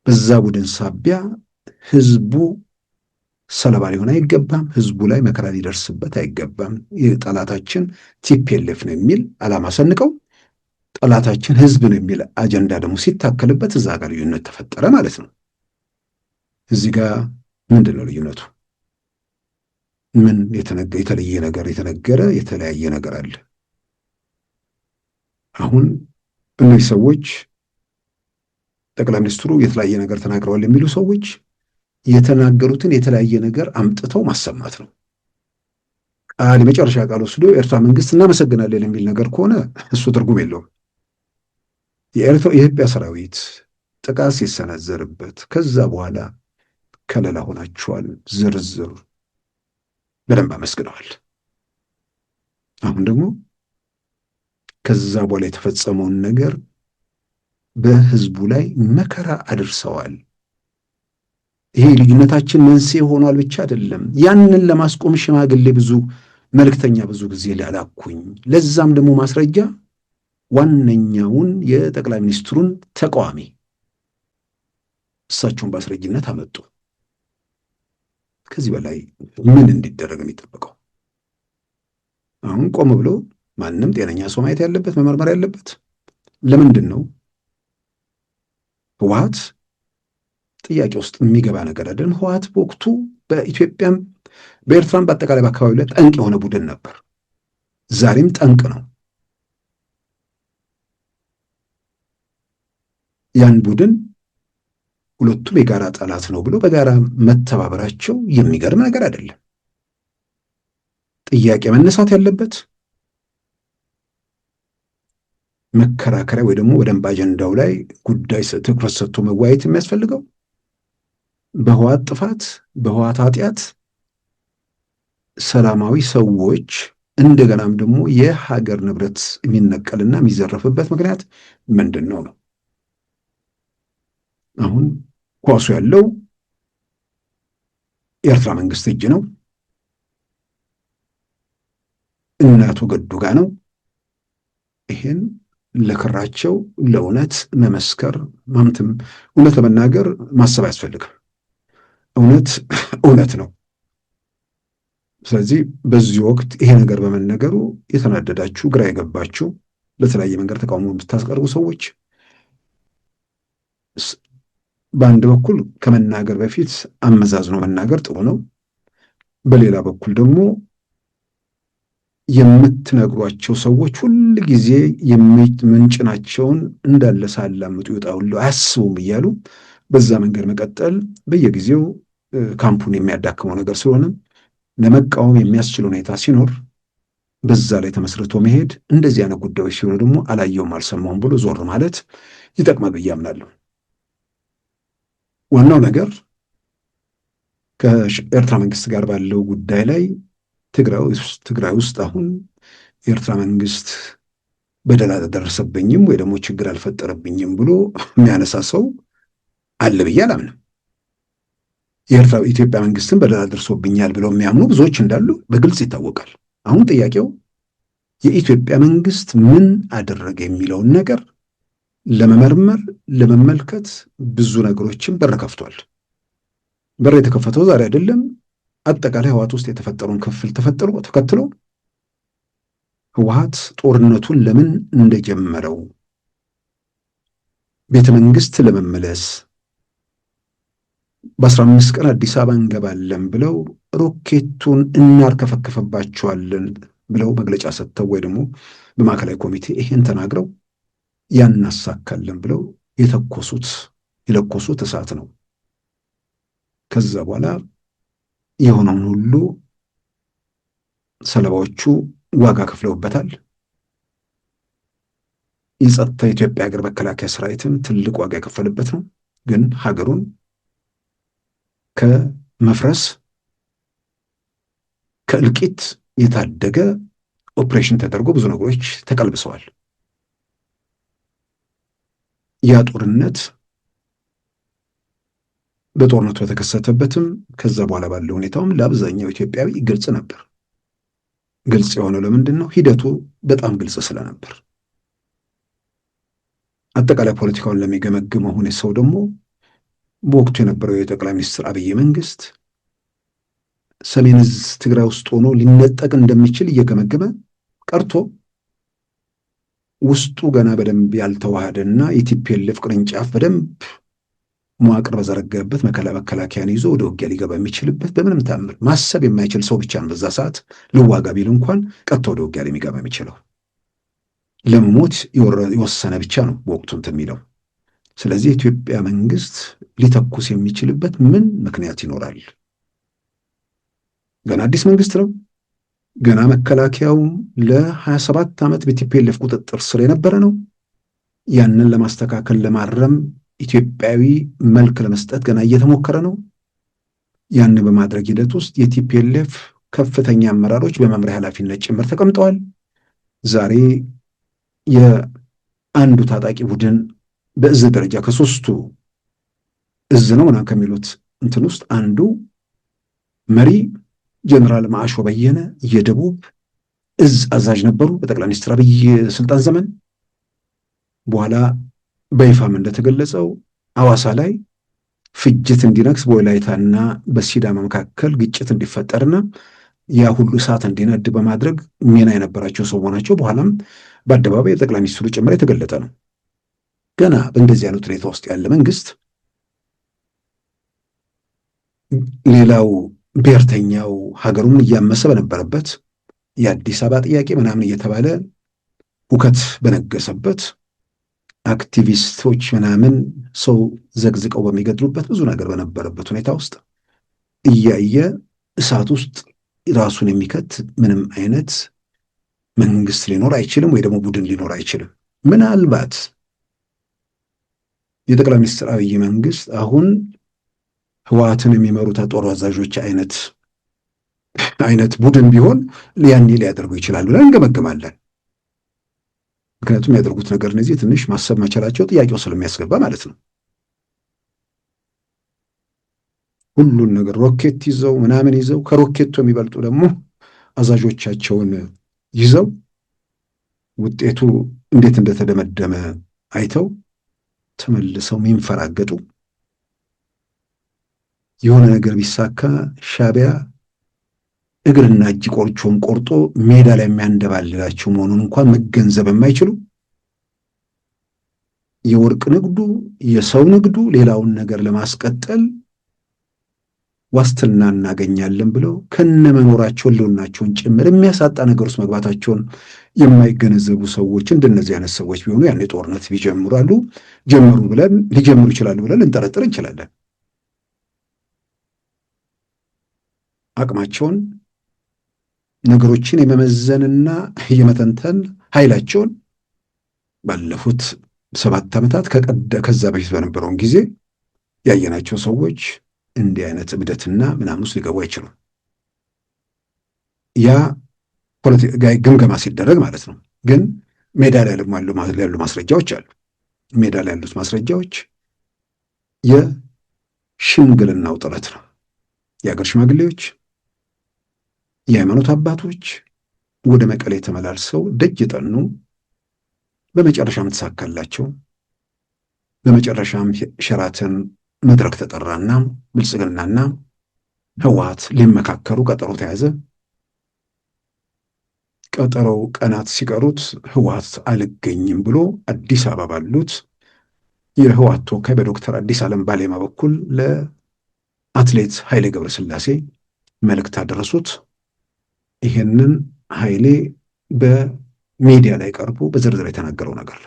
በዛ ቡድን ሳቢያ ህዝቡ ሰለባ ሊሆን አይገባም። ህዝቡ ላይ መከራ ሊደርስበት አይገባም። ጠላታችን ቲፒኤልኤፍ ነው የሚል ዓላማ ሰንቀው ጠላታችን ህዝብ ነው የሚል አጀንዳ ደግሞ ሲታከልበት እዛ ጋር ልዩነት ተፈጠረ ማለት ነው። እዚህ ጋር ምንድን ነው ልዩነቱ? ምን የተለየ ነገር የተነገረ የተለያየ ነገር አለ? አሁን እነዚህ ሰዎች ጠቅላይ ሚኒስትሩ የተለያየ ነገር ተናግረዋል የሚሉ ሰዎች የተናገሩትን የተለያየ ነገር አምጥተው ማሰማት ነው። የመጨረሻ ቃል ወስዶ የኤርትራ መንግስት እናመሰግናለን የሚል ነገር ከሆነ እሱ ትርጉም የለውም። የኢትዮጵያ ሰራዊት ጥቃት ሲሰነዘርበት ከዛ በኋላ ከለላ ሆናችኋል፣ ዝርዝር በደንብ አመስግነዋል። አሁን ደግሞ ከዛ በኋላ የተፈጸመውን ነገር በህዝቡ ላይ መከራ አድርሰዋል። ይሄ ልዩነታችን መንስኤ ሆኗል ብቻ አይደለም፣ ያንን ለማስቆም ሽማግሌ ብዙ መልእክተኛ ብዙ ጊዜ ላላኩኝ። ለዛም ደግሞ ማስረጃ ዋነኛውን የጠቅላይ ሚኒስትሩን ተቃዋሚ እሳቸውን በአስረጅነት አመጡ። ከዚህ በላይ ምን እንዲደረግ የሚጠበቀው? አሁን ቆም ብሎ ማንም ጤነኛ ሰው ማየት ያለበት መመርመር ያለበት ለምንድን ነው ህወሓት ጥያቄ ውስጥ የሚገባ ነገር አይደለም። ህወሓት በወቅቱ በኢትዮጵያም በኤርትራም በአጠቃላይ በአካባቢው ላይ ጠንቅ የሆነ ቡድን ነበር። ዛሬም ጠንቅ ነው። ያን ቡድን ሁለቱም የጋራ ጠላት ነው ብሎ በጋራ መተባበራቸው የሚገርም ነገር አይደለም። ጥያቄ መነሳት ያለበት መከራከሪያ ወይ ደግሞ በደንብ አጀንዳው ላይ ጉዳይ ትኩረት ሰጥቶ መወያየት የሚያስፈልገው በህወሓት ጥፋት፣ በህወሓት ኃጢአት ሰላማዊ ሰዎች እንደገናም ደግሞ የሀገር ንብረት የሚነቀልና የሚዘረፍበት ምክንያት ምንድን ነው? አሁን ኳሱ ያለው የኤርትራ መንግስት እጅ ነው። እናቱ ገዱ ጋ ነው። ይሄን ለክራቸው ለእውነት መመስከር ማምትም እውነት ለመናገር ማሰብ አያስፈልግም። እውነት ነው። ስለዚህ በዚህ ወቅት ይሄ ነገር በመነገሩ የተናደዳችሁ፣ ግራ የገባችሁ፣ በተለያየ መንገድ ተቃውሞ የምታስቀርቡ ሰዎች በአንድ በኩል ከመናገር በፊት አመዛዝኖ መናገር ጥሩ ነው። በሌላ በኩል ደግሞ የምትነግሯቸው ሰዎች ሁል ጊዜ ምንጭናቸውን እንዳለ ሳላምጡ ይወጣሉ አያስቡም እያሉ በዛ መንገድ መቀጠል በየጊዜው ካምፑን የሚያዳክመው ነገር ስለሆነ ለመቃወም የሚያስችል ሁኔታ ሲኖር በዛ ላይ ተመስርቶ መሄድ፣ እንደዚህ አይነት ጉዳዮች ሲሆኑ ደግሞ አላየውም አልሰማውም ብሎ ዞር ማለት ይጠቅማል ብዬ አምናለሁ። ዋናው ነገር ከኤርትራ መንግስት ጋር ባለው ጉዳይ ላይ ትግራይ ውስጥ አሁን የኤርትራ መንግስት በደል አልደረሰብኝም ወይ ደግሞ ችግር አልፈጠረብኝም ብሎ የሚያነሳ ሰው አለ ብዬ አላምንም። የኢትዮጵያ መንግስትን በደል አልደርሶብኛል ብለው የሚያምኑ ብዙዎች እንዳሉ በግልጽ ይታወቃል። አሁን ጥያቄው የኢትዮጵያ መንግስት ምን አደረገ የሚለውን ነገር ለመመርመር ለመመልከት ብዙ ነገሮችን በር ከፍቷል። በር የተከፈተው ዛሬ አይደለም። አጠቃላይ ህወሓት ውስጥ የተፈጠረውን ክፍል ተከትሎ ህወሓት ጦርነቱን ለምን እንደጀመረው ቤተ መንግስት ለመመለስ በ15 ቀን አዲስ አበባ እንገባለን ብለው ሮኬቱን እናርከፈከፈባቸዋለን ብለው መግለጫ ሰጥተው ወይ ደግሞ በማዕከላዊ ኮሚቴ ይሄን ተናግረው ያናሳካለን ብለው የለኮሱት እሳት ነው። ከዛ በኋላ የሆነውን ሁሉ ሰለባዎቹ ዋጋ ከፍለውበታል። የጸጥታ የኢትዮጵያ ሀገር መከላከያ ሰራዊትም ትልቅ ዋጋ የከፈለበት ነው። ግን ሀገሩን ከመፍረስ ከእልቂት የታደገ ኦፕሬሽን ተደርጎ ብዙ ነገሮች ተቀልብሰዋል። ያ ጦርነት በጦርነቱ በተከሰተበትም ከዛ በኋላ ባለው ሁኔታውም ለአብዛኛው ኢትዮጵያዊ ግልጽ ነበር። ግልጽ የሆነው ለምንድን ነው? ሂደቱ በጣም ግልጽ ስለነበር። አጠቃላይ ፖለቲካውን ለሚገመግመው ሆነ ሰው ደግሞ በወቅቱ የነበረው የጠቅላይ ሚኒስትር አብይ መንግስት ሰሜን ዕዝ ትግራይ ውስጥ ሆኖ ሊነጠቅ እንደሚችል እየገመገመ ቀርቶ ውስጡ ገና በደንብ ያልተዋሃደና የቲፒኤልኤፍ ቅርንጫፍ በደንብ መዋቅር በዘረጋበት መከላከያን ይዞ ወደ ውጊያ ሊገባ የሚችልበት በምንም ታምር ማሰብ የማይችል ሰው ብቻ ነው። በዛ ሰዓት ልዋጋ ቢል እንኳን ቀጥቶ ወደ ውጊያ ሊገባ የሚችለው ለሞት የወሰነ ብቻ ነው በወቅቱ እንትን የሚለው። ስለዚህ የኢትዮጵያ መንግስት ሊተኩስ የሚችልበት ምን ምክንያት ይኖራል? ገና አዲስ መንግስት ነው። ገና መከላከያው ለ27 ዓመት በቲፒኤልኤፍ ቁጥጥር ስር የነበረ ነው። ያንን ለማስተካከል ለማረም ኢትዮጵያዊ መልክ ለመስጠት ገና እየተሞከረ ነው። ያንን በማድረግ ሂደት ውስጥ የቲፒኤልኤፍ ከፍተኛ አመራሮች በመምሪያ ኃላፊነት ጭምር ተቀምጠዋል። ዛሬ የአንዱ ታጣቂ ቡድን በእዝ ደረጃ ከሶስቱ እዝ ነው ምናምን ከሚሉት እንትን ውስጥ አንዱ መሪ ጀነራል ማዕሾ በየነ የደቡብ እዝ አዛዥ ነበሩ በጠቅላይ ሚኒስትር አብይ ስልጣን ዘመን። በኋላ በይፋም እንደተገለጸው ሐዋሳ ላይ ፍጅት እንዲነግስ በወላይታና በሲዳማ መካከል ግጭት እንዲፈጠርና ያ ሁሉ እሳት እንዲነድ በማድረግ ሚና የነበራቸው ሰው መሆናቸው በኋላም በአደባባይ የጠቅላይ ሚኒስትሩ ጭምር የተገለጠ ነው። ገና በእንደዚህ አይነት ሁኔታ ውስጥ ያለ መንግስት ሌላው ብሔርተኛው ሀገሩን እያመሰ በነበረበት የአዲስ አበባ ጥያቄ ምናምን እየተባለ ሁከት በነገሰበት አክቲቪስቶች ምናምን ሰው ዘግዝቀው በሚገድሉበት ብዙ ነገር በነበረበት ሁኔታ ውስጥ እያየ እሳት ውስጥ ራሱን የሚከት ምንም አይነት መንግስት ሊኖር አይችልም፣ ወይ ደግሞ ቡድን ሊኖር አይችልም። ምናልባት የጠቅላይ ሚኒስትር አብይ መንግስት አሁን ህወሓትን የሚመሩት ጦር አዛዦች አይነት ቡድን ቢሆን ያኔ ሊያደርጉ ይችላሉ ብለን እንገመግማለን። ምክንያቱም ያደርጉት ነገር እነዚህ ትንሽ ማሰብ መቻላቸው ጥያቄው ስለሚያስገባ ማለት ነው። ሁሉን ነገር ሮኬት ይዘው ምናምን ይዘው ከሮኬቱ የሚበልጡ ደግሞ አዛዦቻቸውን ይዘው ውጤቱ እንዴት እንደተደመደመ አይተው ተመልሰው የሚንፈራገጡ የሆነ ነገር ቢሳካ ሻዕቢያ እግርና እጅ ቆርቾን ቆርጦ ሜዳ ላይ የሚያንደባልላቸው መሆኑን እንኳን መገንዘብ የማይችሉ የወርቅ ንግዱ፣ የሰው ንግዱ ሌላውን ነገር ለማስቀጠል ዋስትና እናገኛለን ብለው ከነመኖራቸው ህልውናቸውን ጭምር የሚያሳጣ ነገር ውስጥ መግባታቸውን የማይገነዘቡ ሰዎች እንደነዚህ አይነት ሰዎች ቢሆኑ ያኔ ጦርነት ጀምሩ ብለን ሊጀምሩ ይችላሉ ብለን ልንጠረጥር እንችላለን። አቅማቸውን ነገሮችን የመመዘንና የመተንተን ኃይላቸውን ባለፉት 7 ዓመታት ከዛ በፊት በነበረውን ጊዜ ያየናቸው ሰዎች እንዲህ አይነት እብደትና ምናምን ውስጥ ሊገቡ አይችሉም። ያ ፖለቲካዊ ግምገማ ሲደረግ ማለት ነው። ግን ሜዳ ላይ ያሉ ማስረጃዎች አሉ። ሜዳ ላይ ያሉት ማስረጃዎች የሽምግልናው ጥረት ነው። የአገር ሽማግሌዎች፣ የሃይማኖት አባቶች ወደ መቀሌ ተመላልሰው ደጅ ጠኑ። በመጨረሻም ተሳካላቸው። በመጨረሻም ሸራተን መድረክ ተጠራና ብልጽግናና ህወሓት ሊመካከሩ ቀጠሮ ተያዘ። ቀጠሮው ቀናት ሲቀሩት ህወሓት አልገኝም ብሎ አዲስ አበባ ባሉት የህወሓት ተወካይ በዶክተር አዲስ ዓለም ባሌማ በኩል ለአትሌት ኃይሌ ገብረስላሴ መልእክት አደረሱት። ይሄንን ኃይሌ በሚዲያ ላይ ቀርቦ በዝርዝር የተናገረው ነገር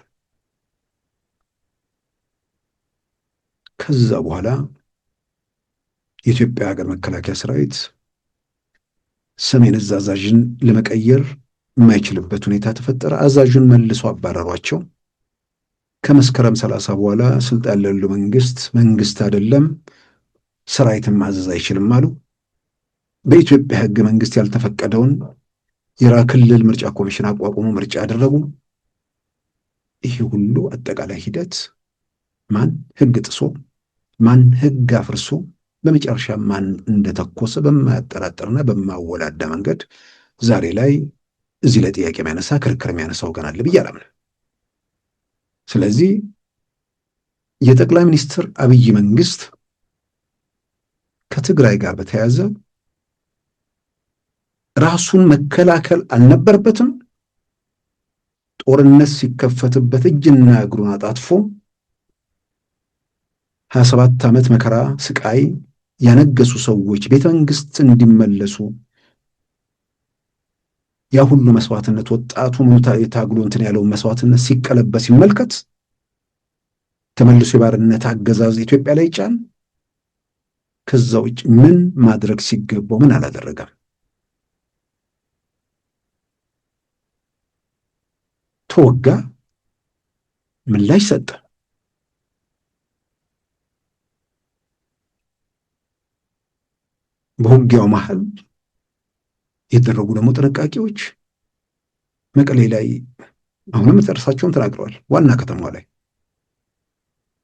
ከዛ በኋላ የኢትዮጵያ ሀገር መከላከያ ሰራዊት ሰሜን ዕዝ አዛዥን ለመቀየር የማይችልበት ሁኔታ ተፈጠረ። አዛዡን መልሶ አባረሯቸው። ከመስከረም 30 በኋላ ስልጣን ያለው መንግስት አይደለም ሰራዊትን ማዘዝ አይችልም አሉ። በኢትዮጵያ ህገ መንግስት ያልተፈቀደውን የክልል ምርጫ ኮሚሽን አቋቁሞ ምርጫ ያደረጉ። ይሄ ሁሉ አጠቃላይ ሂደት ማን ህግ ጥሶ ማን ህግ አፍርሶ በመጨረሻ ማን እንደተኮሰ በማያጠራጥርና በማወላዳ መንገድ ዛሬ ላይ እዚህ ላይ ጥያቄ የሚያነሳ ክርክር የሚያነሳ ወገን አለ ብዬ አላምንም። ስለዚህ የጠቅላይ ሚኒስትር አብይ መንግስት ከትግራይ ጋር በተያያዘ ራሱን መከላከል አልነበረበትም። ጦርነት ሲከፈትበት እጅና እግሩን አጣጥፎ 27 ዓመት መከራ ስቃይ ያነገሱ ሰዎች ቤተ መንግስት እንዲመለሱ ያ ሁሉ መስዋዕትነት ወጣቱ ታግሎ እንትን ያለውን መስዋዕትነት ሲቀለበስ ሲመልከት ተመልሶ የባርነት አገዛዝ ኢትዮጵያ ላይ ጫን። ከዛ ውጭ ምን ማድረግ ሲገባው ምን አላደረገም? ተወጋ፣ ምላሽ ሰጠ። በውጊያው መሃል የተደረጉ ደግሞ ጥንቃቄዎች መቀሌ ላይ አሁንም እርሳቸውም ተናግረዋል። ዋና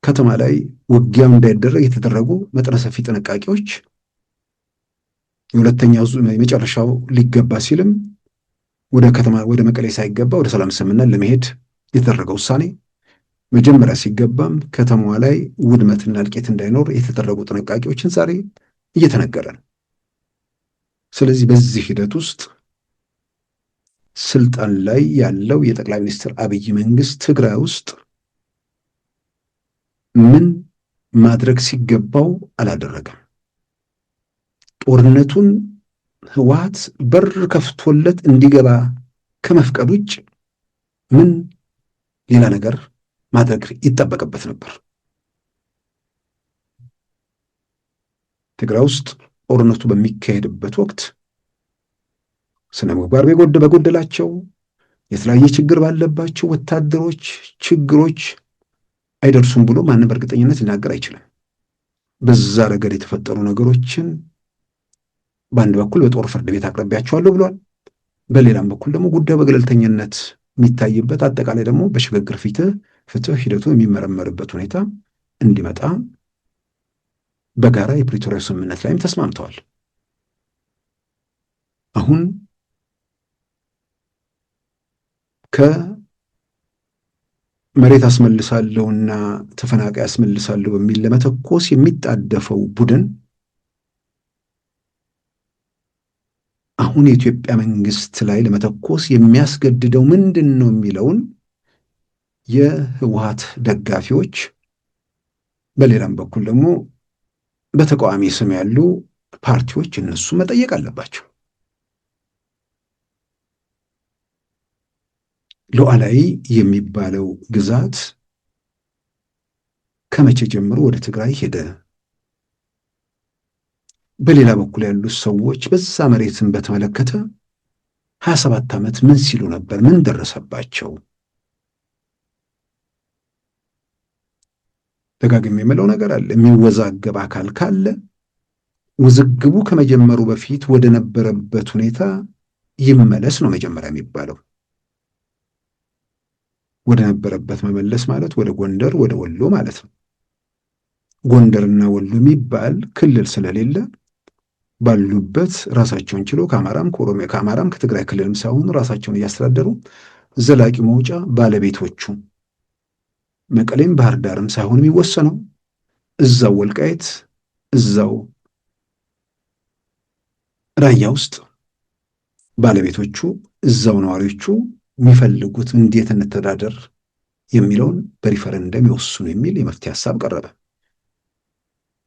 ከተማ ላይ ውጊያው እንዳይደረግ የተደረጉ መጠነ ሰፊ ጥንቃቄዎች የሁለተኛው የመጨረሻው ሊገባ ሲልም ወደ መቀሌ ሳይገባ ወደ ሰላም ስምምነት ለመሄድ የተደረገው ውሳኔ መጀመሪያ ሲገባም ከተማዋ ላይ ውድመትና እልቂት እንዳይኖር የተደረጉ ጥንቃቄዎችን ዛሬ እየተነገረ ነው። ስለዚህ በዚህ ሂደት ውስጥ ስልጣን ላይ ያለው የጠቅላይ ሚኒስትር አብይ መንግስት ትግራይ ውስጥ ምን ማድረግ ሲገባው አላደረገም። ጦርነቱን ህወሓት በር ከፍቶለት እንዲገባ ከመፍቀድ ውጭ ምን ሌላ ነገር ማድረግ ይጠበቅበት ነበር? ትግራይ ውስጥ ጦርነቱ በሚካሄድበት ወቅት ስነ ምግባር በጎደላቸው የተለያየ ችግር ባለባቸው ወታደሮች ችግሮች አይደርሱም ብሎ ማንም በእርግጠኝነት ሊናገር አይችልም። በዛ ረገድ የተፈጠሩ ነገሮችን በአንድ በኩል በጦር ፍርድ ቤት አቅርቤያቸዋለሁ ብሏል። በሌላም በኩል ደግሞ ጉዳዩ በገለልተኝነት የሚታይበት አጠቃላይ ደግሞ በሽግግር ፍትህ ሂደቱ የሚመረመርበት ሁኔታ እንዲመጣ በጋራ የፕሪቶሪያ ስምምነት ላይም ተስማምተዋል። አሁን ከመሬት አስመልሳለሁና ተፈናቃይ አስመልሳለሁ በሚል ለመተኮስ የሚጣደፈው ቡድን አሁን የኢትዮጵያ መንግስት ላይ ለመተኮስ የሚያስገድደው ምንድን ነው የሚለውን የህወሓት ደጋፊዎች፣ በሌላም በኩል ደግሞ በተቃዋሚ ስም ያሉ ፓርቲዎች እነሱ መጠየቅ አለባቸው። ሉዓላዊ የሚባለው ግዛት ከመቼ ጀምሮ ወደ ትግራይ ሄደ? በሌላ በኩል ያሉት ሰዎች በዛ መሬትን በተመለከተ 27 ዓመት ምን ሲሉ ነበር? ምን ደረሰባቸው? ደጋግሜ የምለው ነገር አለ። የሚወዛገብ አካል ካለ ውዝግቡ ከመጀመሩ በፊት ወደ ነበረበት ሁኔታ ይመለስ ነው መጀመሪያ የሚባለው። ወደ ነበረበት መመለስ ማለት ወደ ጎንደር፣ ወደ ወሎ ማለት ነው። ጎንደርና ወሎ የሚባል ክልል ስለሌለ ባሉበት ራሳቸውን ችሎ ከአማራም ከኦሮሚያ ከአማራም ከትግራይ ክልልም ሳይሆኑ ራሳቸውን እያስተዳደሩ ዘላቂ መውጫ ባለቤቶቹ መቀሌም ባህር ዳርም ሳይሆን የሚወሰነው እዛው ወልቃይት እዛው ራያ ውስጥ ባለቤቶቹ እዛው ነዋሪዎቹ የሚፈልጉት እንዴት እንተዳደር የሚለውን በሪፈረንደም ይወስኑ የሚል የመፍትሄ ሐሳብ ቀረበ።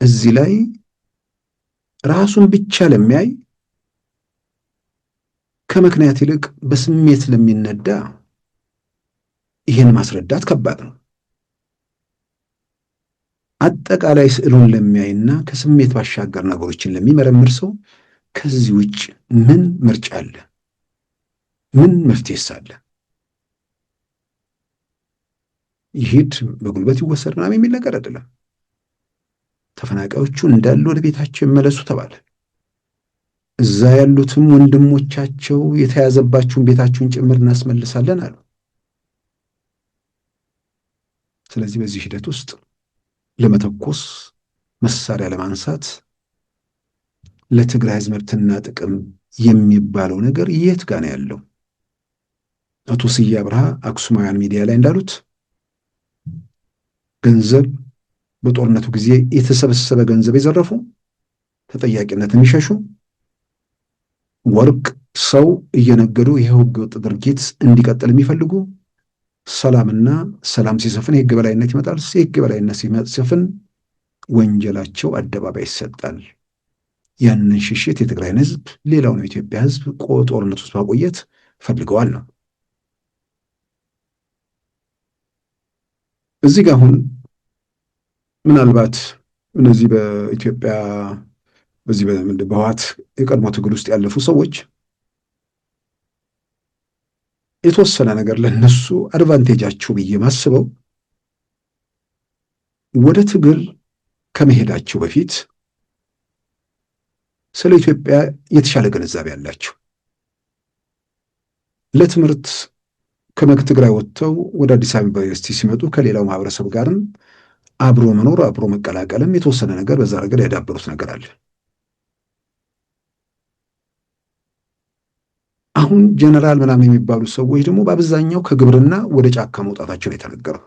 እዚህ ላይ ራሱን ብቻ ለሚያይ ከምክንያት ይልቅ በስሜት ለሚነዳ ይህን ማስረዳት ከባድ ነው። አጠቃላይ ስዕሉን ለሚያይና ከስሜት ባሻገር ነገሮችን ለሚመረምር ሰው ከዚህ ውጭ ምን ምርጫ አለ? ምን መፍትሄስ አለ? ይሄድ በጉልበት ይወሰድ ምናምን የሚል ነገር አይደለም። ተፈናቃዮቹ እንዳሉ ወደ ቤታቸው ይመለሱ ተባለ። እዛ ያሉትም ወንድሞቻቸው የተያዘባችሁን ቤታችሁን ጭምር እናስመልሳለን አሉ። ስለዚህ በዚህ ሂደት ውስጥ ለመተኮስ መሳሪያ ለማንሳት ለትግራይ ሕዝብ መብትና ጥቅም የሚባለው ነገር የት ጋር ነው ያለው? አቶ ስዬ አብርሃ አክሱማውያን ሚዲያ ላይ እንዳሉት ገንዘብ በጦርነቱ ጊዜ የተሰበሰበ ገንዘብ የዘረፉ ተጠያቂነት የሚሸሹ ወርቅ ሰው እየነገዱ ይሄው ህገወጥ ድርጊት እንዲቀጥል የሚፈልጉ ሰላም ሲሰፍን የህግ በላይነት ይመጣል። የህግ በላይነት ሲሰፍን ወንጀላቸው አደባባይ ይሰጣል። ያንን ሽሽት የትግራይን ህዝብ ሌላውን የኢትዮጵያ ህዝብ ጦርነት ውስጥ ማቆየት ፈልገዋል ነው። እዚህ ጋር አሁን ምናልባት እነዚህ በኢትዮጵያ በዚህ በህወሓት የቀድሞ ትግል ውስጥ ያለፉ ሰዎች የተወሰነ ነገር ለነሱ አድቫንቴጃቸው ብዬ ማስበው ወደ ትግል ከመሄዳቸው በፊት ስለ ኢትዮጵያ የተሻለ ግንዛቤ ያላቸው ለትምህርት ከትግራይ ወጥተው ወደ አዲስ አበባ ዩኒቨርሲቲ ሲመጡ ከሌላው ማህበረሰብ ጋርም አብሮ መኖር አብሮ መቀላቀልም የተወሰነ ነገር በዛ ረገድ ያዳበሩት ነገር አለ። አሁን ጀነራል ምናምን የሚባሉ ሰዎች ደግሞ በአብዛኛው ከግብርና ወደ ጫካ መውጣታቸውን የተነገረው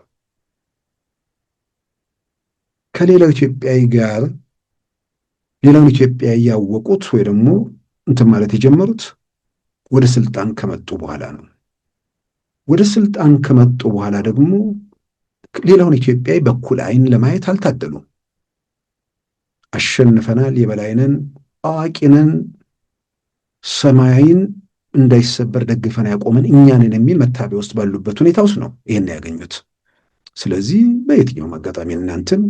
ከሌላው ኢትዮጵያዊ ጋር ሌላውን ኢትዮጵያዊ ያወቁት ወይ ደግሞ እንትን ማለት የጀመሩት ወደ ስልጣን ከመጡ በኋላ ነው። ወደ ስልጣን ከመጡ በኋላ ደግሞ ሌላውን ኢትዮጵያዊ በኩል አይን ለማየት አልታደሉም። አሸንፈናል፣ የበላይነን፣ አዋቂነን፣ ሰማይን እንዳይሰበር ደግፈን ያቆመን እኛንን የሚል መታበያ ውስጥ ባሉበት ሁኔታ ውስጥ ነው ይሄን ያገኙት። ስለዚህ በየትኛውም አጋጣሚ እናንተም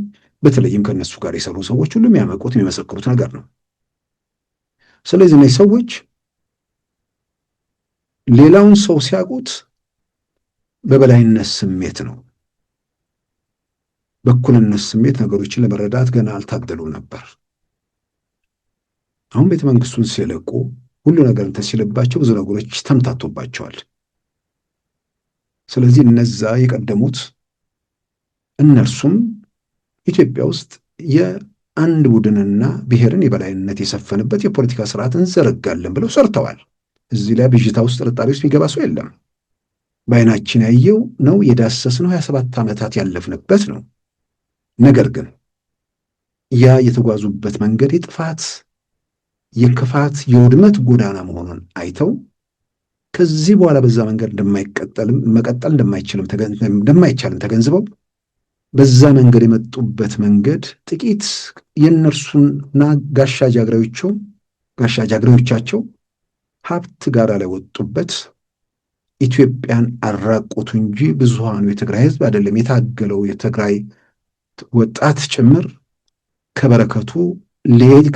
በተለይም ከነሱ ጋር የሰሩ ሰዎች ሁሉ የሚያመቁት የሚመሰክሩት ነገር ነው። ስለዚህ እነዚህ ሰዎች ሌላውን ሰው ሲያውቁት በበላይነት ስሜት ነው። በእኩልነት ስሜት ነገሮችን ለመረዳት ገና አልታደሉም ነበር። አሁን ቤተ መንግስቱን ሲለቁ ሁሉ ነገር እንትን ሲልባቸው ብዙ ነገሮች ተምታቶባቸዋል። ስለዚህ እነዛ የቀደሙት እነርሱም ኢትዮጵያ ውስጥ የአንድ ቡድንና ብሔርን የበላይነት የሰፈነበት የፖለቲካ ስርዓት እንዘረጋለን ብለው ሰርተዋል። እዚህ ላይ ብዥታ ውስጥ ጥርጣሬ ውስጥ የሚገባ ሰው የለም። በዓይናችን ያየው ነው፣ የዳሰስነው 27 ዓመታት ያለፍንበት ነው። ነገር ግን ያ የተጓዙበት መንገድ የጥፋት የክፋት የውድመት ጎዳና መሆኑን አይተው ከዚህ በኋላ በዛ መንገድ መቀጠል እንደማይቻልም ተገንዝበው በዛ መንገድ የመጡበት መንገድ ጥቂት የእነርሱና ጋሻ ጃግሬዎቻቸው ሀብት ጋር ላይ ወጡበት ኢትዮጵያን አራቆቱ እንጂ ብዙሃኑ የትግራይ ህዝብ አይደለም የታገለው የትግራይ ወጣት ጭምር ከበረከቱ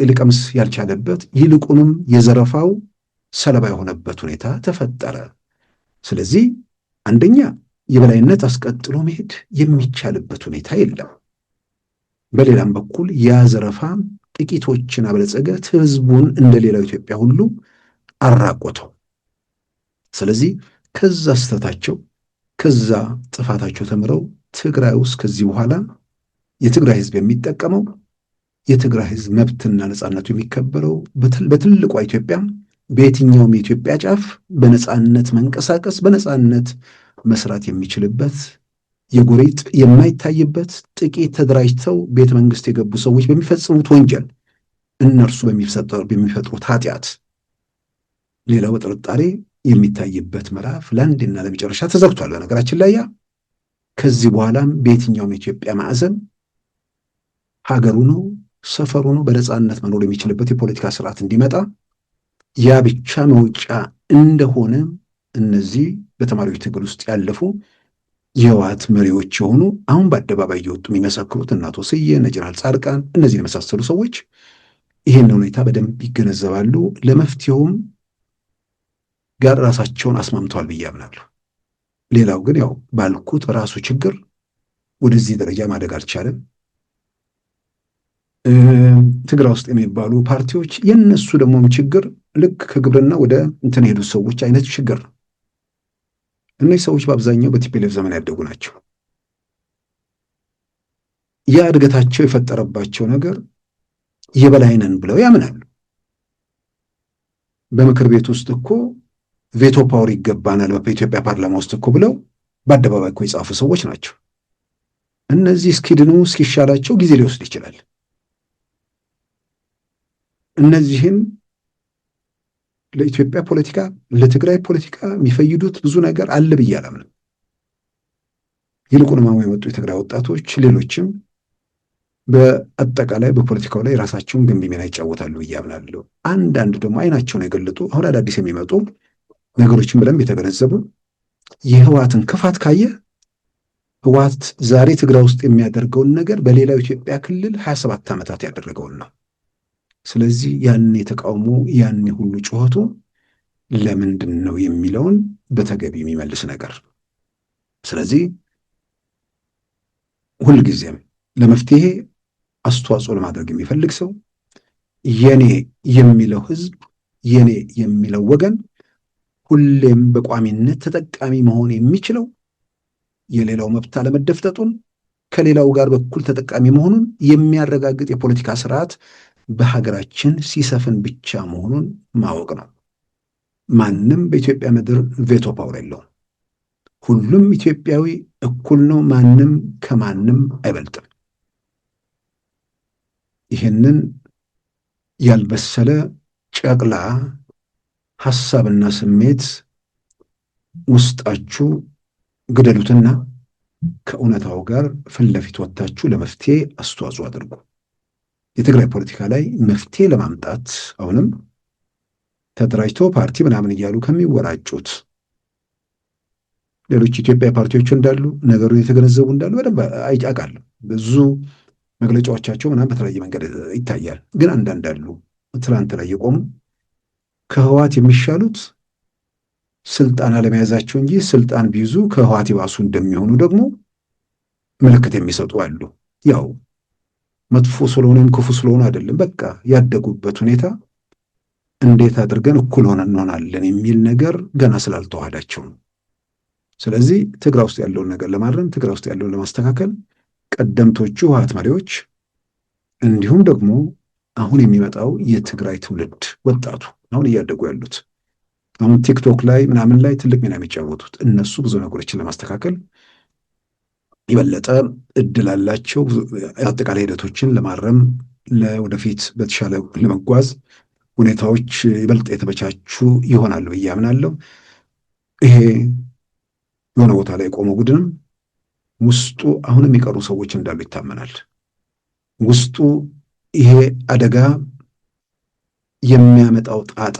ሊቀምስ ያልቻለበት ይልቁንም የዘረፋው ሰለባ የሆነበት ሁኔታ ተፈጠረ። ስለዚህ አንደኛ የበላይነት አስቀጥሎ መሄድ የሚቻልበት ሁኔታ የለም። በሌላም በኩል ያ ዘረፋ ጥቂቶችን አበለጸገ፣ ህዝቡን እንደሌላው ኢትዮጵያ ሁሉ አራቆተው። ስለዚህ ከዛ ስተታቸው ከዛ ጥፋታቸው ተምረው ትግራይ ውስጥ ከዚህ በኋላ የትግራይ ህዝብ የሚጠቀመው የትግራይ ህዝብ መብትና ነፃነቱ የሚከበረው በትልቋ ኢትዮጵያ በየትኛውም የኢትዮጵያ ጫፍ በነፃነት መንቀሳቀስ በነፃነት መስራት የሚችልበት የጎሪጥ የማይታይበት ጥቂት ተደራጅተው ቤተ መንግስት የገቡ ሰዎች በሚፈጽሙት ወንጀል እነርሱ በሚፈጥሩት ኃጢአት ሌላው ጥርጣሬ የሚታይበት ምዕራፍ ለአንድና ለመጨረሻ ተዘግቷል። በነገራችን ላይ ያ ከዚህ በኋላም በየትኛውም የኢትዮጵያ ማዕዘን ሀገሩ ነው ሰፈሩ ነው በነፃነት መኖር የሚችልበት የፖለቲካ ስርዓት እንዲመጣ ያ ብቻ መውጫ እንደሆነ እነዚህ በተማሪዎች ትግል ውስጥ ያለፉ የህወሓት መሪዎች የሆኑ አሁን በአደባባይ እየወጡ የሚመሰክሩት እነ አቶ ስዬ እነ ጀነራል ጻድቃን እነዚህ የመሳሰሉ ሰዎች ይህን ሁኔታ በደንብ ይገነዘባሉ። ለመፍትሄውም ጋር ራሳቸውን አስማምተዋል ብዬ አምናለሁ። ሌላው ግን ያው ባልኩት በራሱ ችግር ወደዚህ ደረጃ ማደግ አልቻለም። ትግራይ ውስጥ የሚባሉ ፓርቲዎች የነሱ ደግሞ ችግር ልክ ከግብርና ወደ እንትን ሄዱ ሰዎች አይነት ችግር ነው። እነዚህ ሰዎች በአብዛኛው በቲፒኤልኤፍ ዘመን ያደጉ ናቸው። ያ እድገታቸው የፈጠረባቸው ነገር የበላይ ነን ብለው ያምናሉ። በምክር ቤት ውስጥ እኮ ቬቶ ፓወር ይገባናል በኢትዮጵያ ፓርላማ ውስጥ እኮ ብለው በአደባባይ እኮ የጻፉ ሰዎች ናቸው። እነዚህ እስኪድኑ እስኪሻላቸው ጊዜ ሊወስድ ይችላል። እነዚህን ለኢትዮጵያ ፖለቲካ ለትግራይ ፖለቲካ የሚፈይዱት ብዙ ነገር አለ ብዬ አላምንም። ይልቁንም አሁን የመጡ የትግራይ ወጣቶች ሌሎችም በአጠቃላይ በፖለቲካው ላይ ራሳቸውን ገንቢ ሚና ይጫወታሉ ብዬ አምናለሁ። አንዳንድ ደግሞ አይናቸውን የገለጡ አሁን አዳዲስ የሚመጡ ነገሮችን በደንብ የተገነዘቡ የህወሓትን ክፋት ካየ ህወሓት ዛሬ ትግራይ ውስጥ የሚያደርገውን ነገር በሌላው ኢትዮጵያ ክልል 27 ዓመታት ያደረገውን ነው። ስለዚህ ያኔ ተቃውሞ ያኔ ሁሉ ጩኸቱ ለምንድን ነው የሚለውን በተገቢ የሚመልስ ነገር። ስለዚህ ሁልጊዜም ለመፍትሄ አስተዋጽኦ ለማድረግ የሚፈልግ ሰው የኔ የሚለው ህዝብ የኔ የሚለው ወገን ሁሌም በቋሚነት ተጠቃሚ መሆን የሚችለው የሌላው መብት አለመደፍጠጡን ከሌላው ጋር በኩል ተጠቃሚ መሆኑን የሚያረጋግጥ የፖለቲካ ስርዓት በሀገራችን ሲሰፍን ብቻ መሆኑን ማወቅ ነው። ማንም በኢትዮጵያ ምድር ቬቶ ፓወር የለውም። ሁሉም ኢትዮጵያዊ እኩል ነው። ማንም ከማንም አይበልጥም። ይህንን ያልበሰለ ጨቅላ ሐሳብና ስሜት ውስጣችሁ ግደሉትና ከእውነታው ጋር ፊት ለፊት ወጥታችሁ ለመፍትሄ አስተዋጽኦ አድርጉ። የትግራይ ፖለቲካ ላይ መፍትሄ ለማምጣት አሁንም ተደራጅተው ፓርቲ ምናምን እያሉ ከሚወራጩት ሌሎች ኢትዮጵያ ፓርቲዎች እንዳሉ ነገሩን የተገነዘቡ እንዳሉ በደንብ አውቃለሁ። ብዙ መግለጫዎቻቸው ምናምን በተለያየ መንገድ ይታያል። ግን አንዳንድ አሉ ትላንት ላይ የቆሙ ከህወሓት የሚሻሉት ስልጣን አለመያዛቸው እንጂ ስልጣን ቢይዙ ከህወሓት ይባሱ እንደሚሆኑ ደግሞ ምልክት የሚሰጡ አሉ። ያው መጥፎ ስለሆነም ክፉ ስለሆነ አይደለም፣ በቃ ያደጉበት ሁኔታ እንዴት አድርገን እኩል ሆነን እንሆናለን የሚል ነገር ገና ስላልተዋሃዳቸው ነው። ስለዚህ ትግራይ ውስጥ ያለውን ነገር ለማረም፣ ትግራይ ውስጥ ያለውን ለማስተካከል ቀደምቶቹ ህወሓት መሪዎች እንዲሁም ደግሞ አሁን የሚመጣው የትግራይ ትውልድ ወጣቱ አሁን እያደጉ ያሉት አሁን ቲክቶክ ላይ ምናምን ላይ ትልቅ ሚና የሚጫወቱት እነሱ ብዙ ነገሮችን ለማስተካከል የበለጠ እድል አላቸው። አጠቃላይ ሂደቶችን ለማረም ለወደፊት በተሻለ ለመጓዝ ሁኔታዎች ይበልጥ የተመቻቹ ይሆናሉ ብዬ አምናለሁ። ይሄ የሆነ ቦታ ላይ የቆመው ቡድንም ውስጡ አሁን የሚቀሩ ሰዎች እንዳሉ ይታመናል። ውስጡ ይሄ አደጋ የሚያመጣው ጣጣ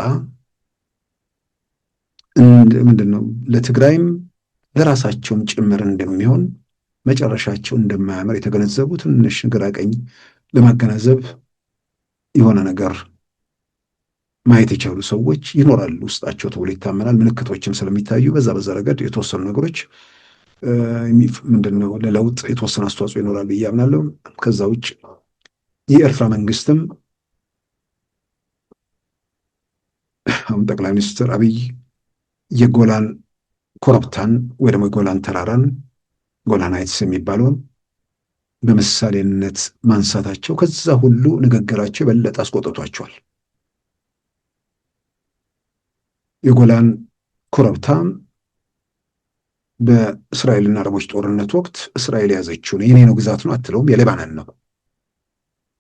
ምንድን ነው ለትግራይም ለራሳቸውም ጭምር እንደሚሆን መጨረሻቸው እንደማያምር የተገነዘቡ ትንሽ ግራ ቀኝ ለማገናዘብ የሆነ ነገር ማየት የቻሉ ሰዎች ይኖራሉ ውስጣቸው ተብሎ ይታመናል። ምልክቶችም ስለሚታዩ በዛ ረገድ የተወሰኑ ነገሮች ምንድነው ለለውጥ የተወሰነ አስተዋጽኦ ይኖራል ብዬ አምናለሁ። ከዛ ውጭ የኤርትራ መንግስትም አሁን ጠቅላይ ሚኒስትር አብይ የጎላን ኮረብታን ወይ ደግሞ የጎላን ተራራን ጎላን ሃይትስ የሚባለውን በምሳሌነት ማንሳታቸው ከዛ ሁሉ ንግግራቸው የበለጠ አስቆጥቷቸዋል። የጎላን ኮረብታ በእስራኤልና አረቦች ጦርነት ወቅት እስራኤል የያዘችው ነው፣ የኔ ነው ግዛት ነው አትለውም፣ የሌባኖን ነው።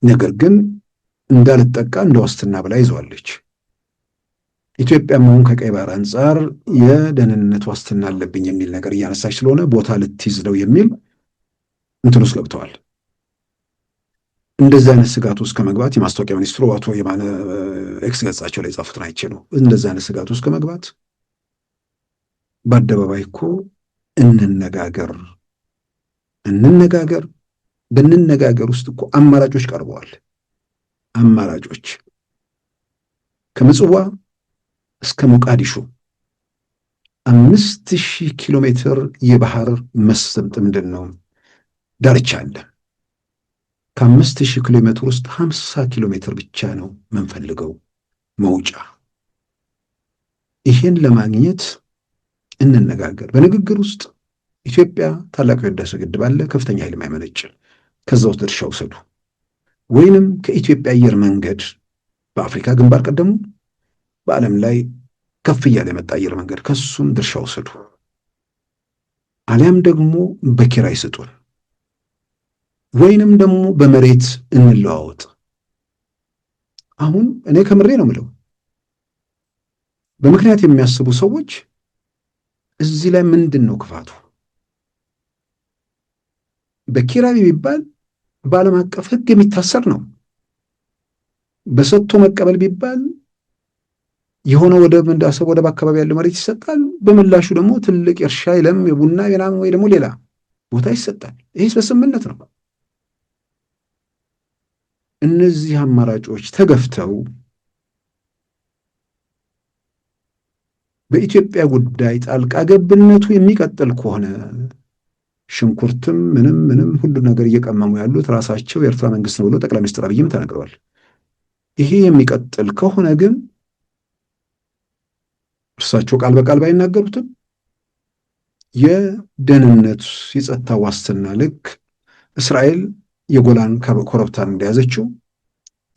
ነገር ግን እንዳልጠቃ እንደ ዋስትና ብላ ይዘዋለች። ኢትዮጵያ መሆን ከቀይ ባህር አንጻር የደህንነት ዋስትና አለብኝ የሚል ነገር እያነሳች ስለሆነ ቦታ ልትይዝ ነው የሚል እንትን ውስጥ ገብተዋል። እንደዚህ አይነት ስጋት ውስጥ ከመግባት የማስታወቂያ ሚኒስትሩ አቶ የማነ ኤክስ ገጻቸው ላይ ጻፉትን አይቼ ነው። እንደዚህ አይነት ስጋት ውስጥ ከመግባት በአደባባይ እኮ እንነጋገር በንነጋገር ውስጥ እኮ አማራጮች ቀርበዋል። አማራጮች ከምጽዋ እስከ ሞቃዲሾ 5000 ኪሎ ሜትር የባህር መስመጥ ምንድን ነው ዳርቻ አለ። ከ5000 ኪሎ ሜትር ውስጥ 50 ኪሎ ሜትር ብቻ ነው የምንፈልገው መውጫ። ይሄን ለማግኘት እንነጋገር። በንግግር ውስጥ ኢትዮጵያ ታላቁ የህዳሴ ግድብ አለ፣ ከፍተኛ ኃይል የማይመነጭ ከዛ ውስጥ ድርሻ ውሰዱ። ወይንም ከኢትዮጵያ አየር መንገድ በአፍሪካ ግንባር ቀደሙ በዓለም ላይ ከፍ እያለ የመጣ አየር መንገድ ከሱም ድርሻ ውሰዱ። አሊያም ደግሞ በኪራይ ስጡን፣ ወይንም ደግሞ በመሬት እንለዋወጥ። አሁን እኔ ከምሬ ነው የምለው፣ በምክንያት የሚያስቡ ሰዎች እዚህ ላይ ምንድን ነው ክፋቱ? በኪራይ ቢባል በዓለም አቀፍ ሕግ የሚታሰር ነው። በሰጥቶ መቀበል ቢባል የሆነ ወደብ እንደ አሰብ ወደብ አካባቢ ያለው መሬት ይሰጣል። በምላሹ ደግሞ ትልቅ የእርሻ የለም የቡና የናም ወይ ደግሞ ሌላ ቦታ ይሰጣል። ይሄስ በስምምነት ነው። እነዚህ አማራጮች ተገፍተው በኢትዮጵያ ጉዳይ ጣልቃ ገብነቱ የሚቀጥል ከሆነ ሽንኩርትም ምንም ሁሉ ነገር እየቀመሙ ያሉት ራሳቸው የኤርትራ መንግስት ነው ብሎ ጠቅላይ ሚኒስትር አብይም ተናግረዋል። ይሄ የሚቀጥል ከሆነ ግን እርሳቸው ቃል በቃል ባይናገሩትም የደህንነት የጸጥታ ዋስትና ልክ እስራኤል የጎላን ኮረብታን እንደያዘችው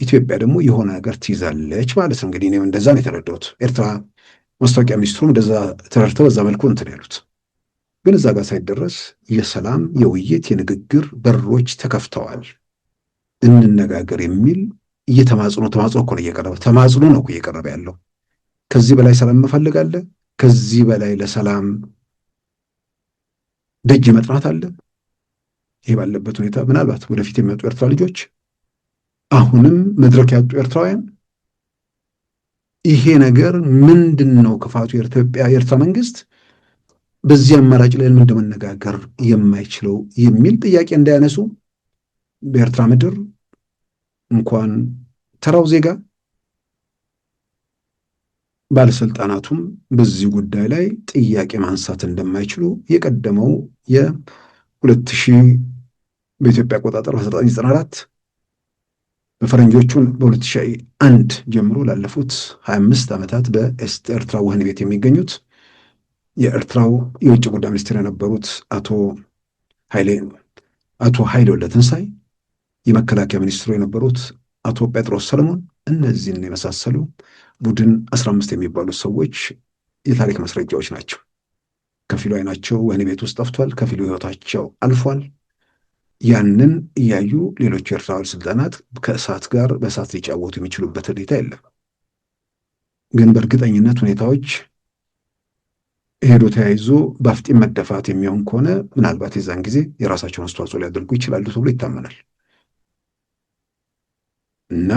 ኢትዮጵያ ደግሞ የሆነ ነገር ትይዛለች ማለት ነው። እንግዲህ እኔም እንደዛ ነው የተረዳሁት። ኤርትራ ማስታወቂያ ሚኒስትሩም እንደዛ ተረድተው በዛ መልኩ እንትን ያሉት። ግን እዛ ጋር ሳይደረስ የሰላም የውይይት የንግግር በሮች ተከፍተዋል። እንነጋገር የሚል ተማጽኖ እኮ ነው እየቀረበ ተማጽኖ ነው እየቀረበ ያለው። ከዚህ በላይ ሰላም መፈለግ አለ? ከዚህ በላይ ለሰላም ደጅ መጥናት አለ? ይህ ባለበት ሁኔታ ምናልባት ወደፊት የሚመጡ ኤርትራ ልጆች አሁንም መድረክ ያጡ ኤርትራውያን ይሄ ነገር ምንድን ነው ክፋቱ? የኤርትራ መንግስት በዚህ አማራጭ ላይ ምን እንደመነጋገር የማይችለው የሚል ጥያቄ እንዳያነሱ በኤርትራ ምድር እንኳን ተራው ዜጋ ባለስልጣናቱም በዚህ ጉዳይ ላይ ጥያቄ ማንሳት እንደማይችሉ የቀደመው የ2000 በኢትዮጵያ አቆጣጠር በ1994 በፈረንጆቹን በ2001 ጀምሮ ላለፉት 25 ዓመታት በኤርትራ ወህኒ ቤት የሚገኙት የኤርትራው የውጭ ጉዳይ ሚኒስትር የነበሩት አቶ ኃይሌ ወልደትንሳኤ፣ የመከላከያ ሚኒስትሩ የነበሩት አቶ ጴጥሮስ ሰለሞን፣ እነዚህን የመሳሰሉ ቡድን 15 የሚባሉ ሰዎች የታሪክ ማስረጃዎች ናቸው። ከፊሉ አይናቸው ወህኒ ቤት ውስጥ ጠፍቷል፣ ከፊሉ ህይወታቸው አልፏል። ያንን እያዩ ሌሎች የኤርትራ ባለስልጣናት በእሳት ሊጫወቱ የሚችሉበት ሁኔታ የለም። ግን በእርግጠኝነት ሁኔታዎች ሄዶ ተያይዞ በአፍጢም መደፋት የሚሆን ከሆነ ምናልባት የዛን ጊዜ የራሳቸውን አስተዋጽኦ ሊያደርጉ ይችላሉ ተብሎ ይታመናል እና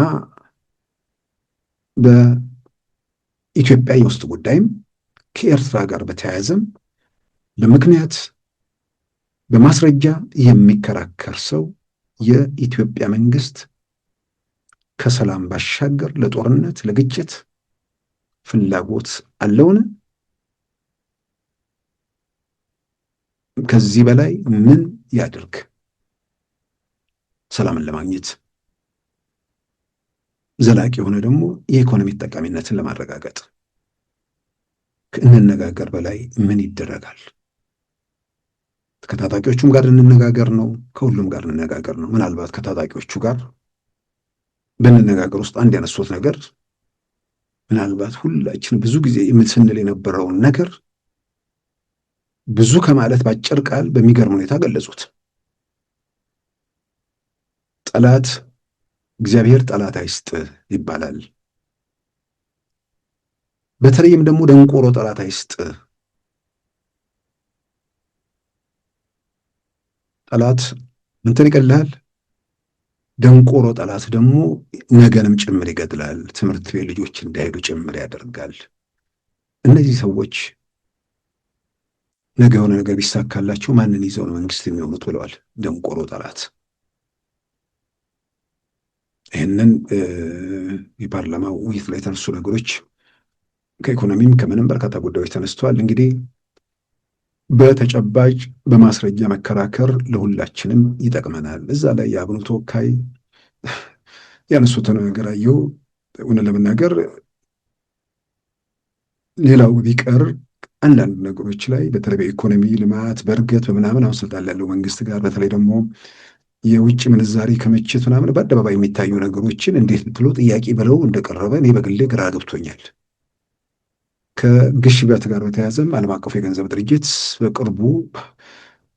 በኢትዮጵያ የውስጥ ጉዳይም ከኤርትራ ጋር በተያያዘም በምክንያት በማስረጃ የሚከራከር ሰው የኢትዮጵያ መንግስት ከሰላም ባሻገር ለጦርነት ለግጭት ፍላጎት አለውን? ከዚህ በላይ ምን ያድርግ? ሰላምን ለማግኘት ዘላቂ የሆነ ደግሞ የኢኮኖሚ ጠቃሚነትን ለማረጋገጥ ከእንነጋገር በላይ ምን ይደረጋል? ከታጣቂዎቹም ጋር እንነጋገር ነው፣ ከሁሉም ጋር እንነጋገር ነው። ምናልባት ከታጣቂዎቹ ጋር በንነጋገር ውስጥ አንድ ያነሱት ነገር ምናልባት ሁላችን ብዙ ጊዜ ስንል የነበረውን ነገር ብዙ ከማለት ባጭር ቃል በሚገርም ሁኔታ ገለጹት። ጠላት እግዚአብሔር ጠላት አይስጥ ይባላል። በተለይም ደግሞ ደንቆሮ ጠላት አይስጥ። ጠላት እንትን ይገድልሃል፣ ደንቆሮ ጠላት ደግሞ ነገንም ጭምር ይገድላል። ትምህርት ቤት ልጆች እንዳይሄዱ ጭምር ያደርጋል። እነዚህ ሰዎች ነገ የሆነ ነገር ቢሳካላቸው ማንን ይዘው ነው መንግስት የሚሆኑት ብለዋል። ደንቆሮ ጠላት። ይህንን የፓርላማው ውይይት ላይ የተነሱ ነገሮች ከኢኮኖሚም ከምንም በርካታ ጉዳዮች ተነስተዋል። እንግዲህ በተጨባጭ በማስረጃ መከራከር ለሁላችንም ይጠቅመናል። እዛ ላይ የአብኑ ተወካይ ያነሱትን ነገር አየሁ። እውነት ለመናገር ሌላው ቢቀር አንዳንድ ነገሮች ላይ በተለይ በኢኮኖሚ ልማት በእርገት በምናምን አሁን ስልጣን ያለው መንግስት ጋር በተለይ ደግሞ የውጭ ምንዛሪ ክምችት ምናምን በአደባባይ የሚታዩ ነገሮችን እንዴት ብትሎ ጥያቄ ብለው እንደቀረበ እኔ በግሌ ግራ ገብቶኛል። ከግሽበት ጋር በተያያዘም ዓለም አቀፉ የገንዘብ ድርጅት በቅርቡ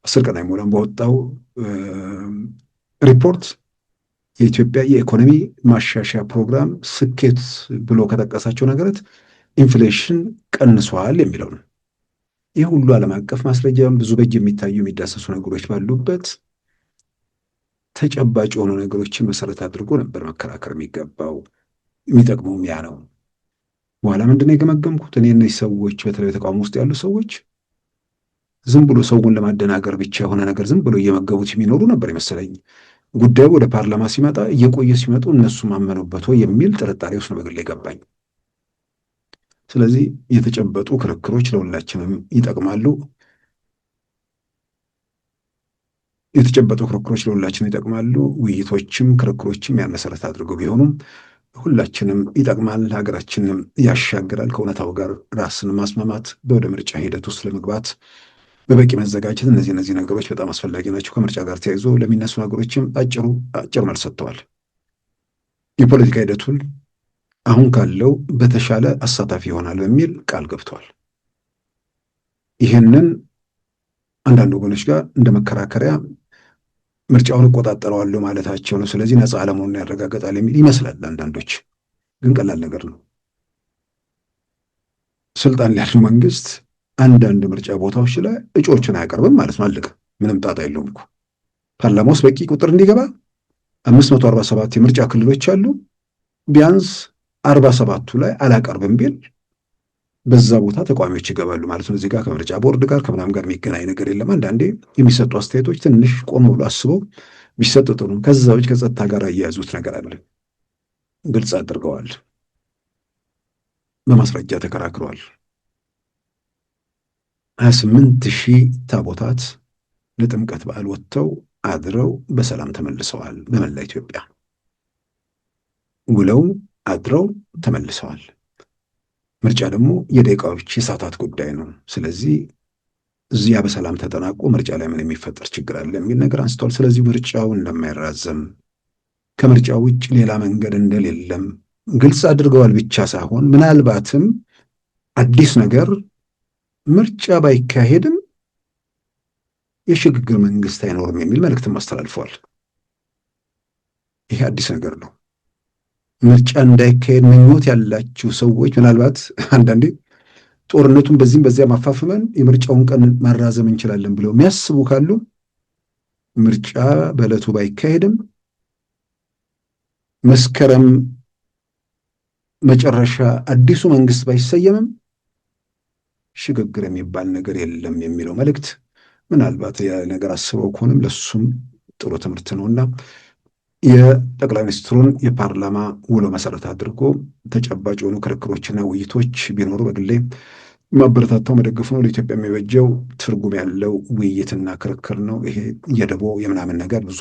10 ቀን አይሞላም ባወጣው ሪፖርት የኢትዮጵያ የኢኮኖሚ ማሻሻያ ፕሮግራም ስኬት ብሎ ከጠቀሳቸው ነገሮች ኢንፍሌሽን ቀንሷል የሚለው ነው። ይህ ሁሉ ዓለም አቀፍ ማስረጃም ብዙ በእጅ የሚታዩ የሚዳሰሱ ነገሮች ባሉበት ተጨባጭ የሆኑ ነገሮችን መሰረት አድርጎ ነበር መከራከር የሚገባው። የሚጠቅመውም ያ ነው። በኋላ ምንድነው የገመገምኩት እኔ እነዚህ ሰዎች በተለይ ተቃውሞ ውስጥ ያሉ ሰዎች ዝም ብሎ ሰውን ለማደናገር ብቻ የሆነ ነገር ዝም ብሎ እየመገቡት የሚኖሩ ነበር ይመስለኝ። ጉዳዩ ወደ ፓርላማ ሲመጣ እየቆየ ሲመጡ እነሱ ማመኑበት ወይ የሚል ጥርጣሬ ውስጥ ነው በግሌ ገባኝ። ስለዚህ የተጨበጡ ክርክሮች ለሁላችንም ይጠቅማሉ። ውይይቶችም ክርክሮችም ያን መሰረት አድርገው ቢሆኑም ሁላችንም ይጠቅማል፣ ሀገራችንም ያሻግራል። ከእውነታው ጋር ራስን ማስማማት፣ ወደ ምርጫ ሂደት ውስጥ ለመግባት በበቂ መዘጋጀት፣ እነዚህ ነገሮች በጣም አስፈላጊ ናቸው። ከምርጫ ጋር ተያይዞ ለሚነሱ ነገሮችም አጭር መልስ ሰጥተዋል። የፖለቲካ ሂደቱን አሁን ካለው በተሻለ አሳታፊ ይሆናል በሚል ቃል ገብተዋል። ይህንን አንዳንድ ወገኖች ጋር እንደ መከራከሪያ ምርጫውን እቆጣጠረዋለሁ ማለታቸው ነው። ስለዚህ ነፃ አለመሆኑን ያረጋግጣል የሚል ይመስላል። አንዳንዶች ግን ቀላል ነገር ነው። ስልጣን ያለው መንግስት አንዳንድ ምርጫ ቦታዎች ላይ እጩዎችን አያቀርብም ማለት ነው። አለቀ። ምንም ጣጣ የለውም እኮ። ፓርላማ ውስጥ በቂ ቁጥር እንዲገባ 547 የምርጫ ክልሎች አሉ። ቢያንስ 47ቱ ላይ አላቀርብም ቢል በዛ ቦታ ተቃዋሚዎች ይገባሉ ማለት ነው። እዚህ ጋር ከምርጫ ቦርድ ጋር ከምናምን ጋር የሚገናኝ ነገር የለም። አንዳንዴ የሚሰጡ አስተያየቶች ትንሽ ቆም ብሎ አስበው ቢሰጡ ጥሩ ነው። ከዛ ውጭ ከጸጥታ ጋር እያያዙት ነገር አለ። ግልጽ አድርገዋል። በማስረጃ ተከራክረዋል። 28,000 ታቦታት ለጥምቀት በዓል ወጥተው አድረው በሰላም ተመልሰዋል። በመላ ኢትዮጵያ ውለው አድረው ተመልሰዋል። ምርጫ ደግሞ የደቂቃዎች የሰዓታት ጉዳይ ነው። ስለዚህ እዚያ በሰላም ተጠናቆ ምርጫ ላይ ምን የሚፈጠር ችግር አለ የሚል ነገር አንስተዋል። ስለዚህ ምርጫው እንደማይራዘም ከምርጫው ውጭ ሌላ መንገድ እንደሌለም ግልጽ አድርገዋል ብቻ ሳይሆን ምናልባትም አዲስ ነገር ምርጫ ባይካሄድም የሽግግር መንግስት አይኖርም የሚል መልእክትም አስተላልፈዋል። ይሄ አዲስ ነገር ነው። ምርጫ እንዳይካሄድ ምኞት ያላችሁ ሰዎች ምናልባት አንዳንዴ ጦርነቱን በዚህም በዚያ ማፋፍመን የምርጫውን ቀን ማራዘም እንችላለን ብለው የሚያስቡ ካሉ ምርጫ በዕለቱ ባይካሄድም መስከረም መጨረሻ አዲሱ መንግስት ባይሰየምም ሽግግር የሚባል ነገር የለም የሚለው መልእክት ምናልባት ያ ነገር አስበው ከሆነም ለሱም ጥሩ ትምህርት ነውና የጠቅላይ ሚኒስትሩን የፓርላማ ውሎ መሰረት አድርጎ ተጨባጭ የሆኑ ክርክሮችና ውይይቶች ቢኖሩ በግሌ ማበረታታው መደገፍ ነው። ለኢትዮጵያ የሚበጀው ትርጉም ያለው ውይይትና ክርክር ነው። ይሄ የደቦ የምናምን ነገር ብዙ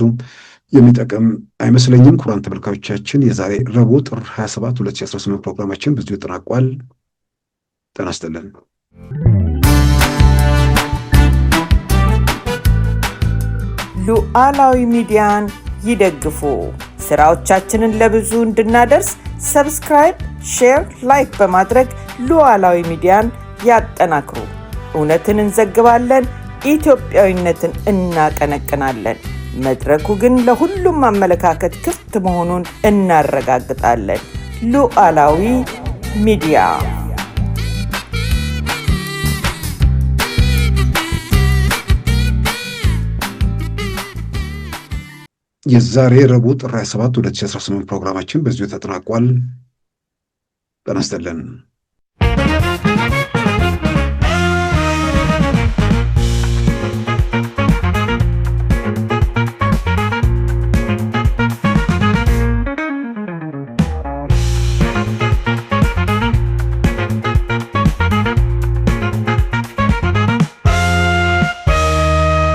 የሚጠቅም አይመስለኝም። ክቡራን ተመልካቾቻችን የዛሬ ረቡዕ ጥር 27 2018 ፕሮግራማችን በዚሁ ተጠናቋል። ጤና ይስጥልን። ሉዓላዊ ሚዲያን ይደግፉ። ስራዎቻችንን ለብዙ እንድናደርስ ሰብስክራይብ፣ ሼር፣ ላይክ በማድረግ ሉዓላዊ ሚዲያን ያጠናክሩ። እውነትን እንዘግባለን፣ ኢትዮጵያዊነትን እናቀነቅናለን። መድረኩ ግን ለሁሉም አመለካከት ክፍት መሆኑን እናረጋግጣለን። ሉዓላዊ ሚዲያ የዛሬ ረቡዕ ጥር 27 2018 ፕሮግራማችን በዚሁ ተጠናቋል። ጤና ይስጥልን።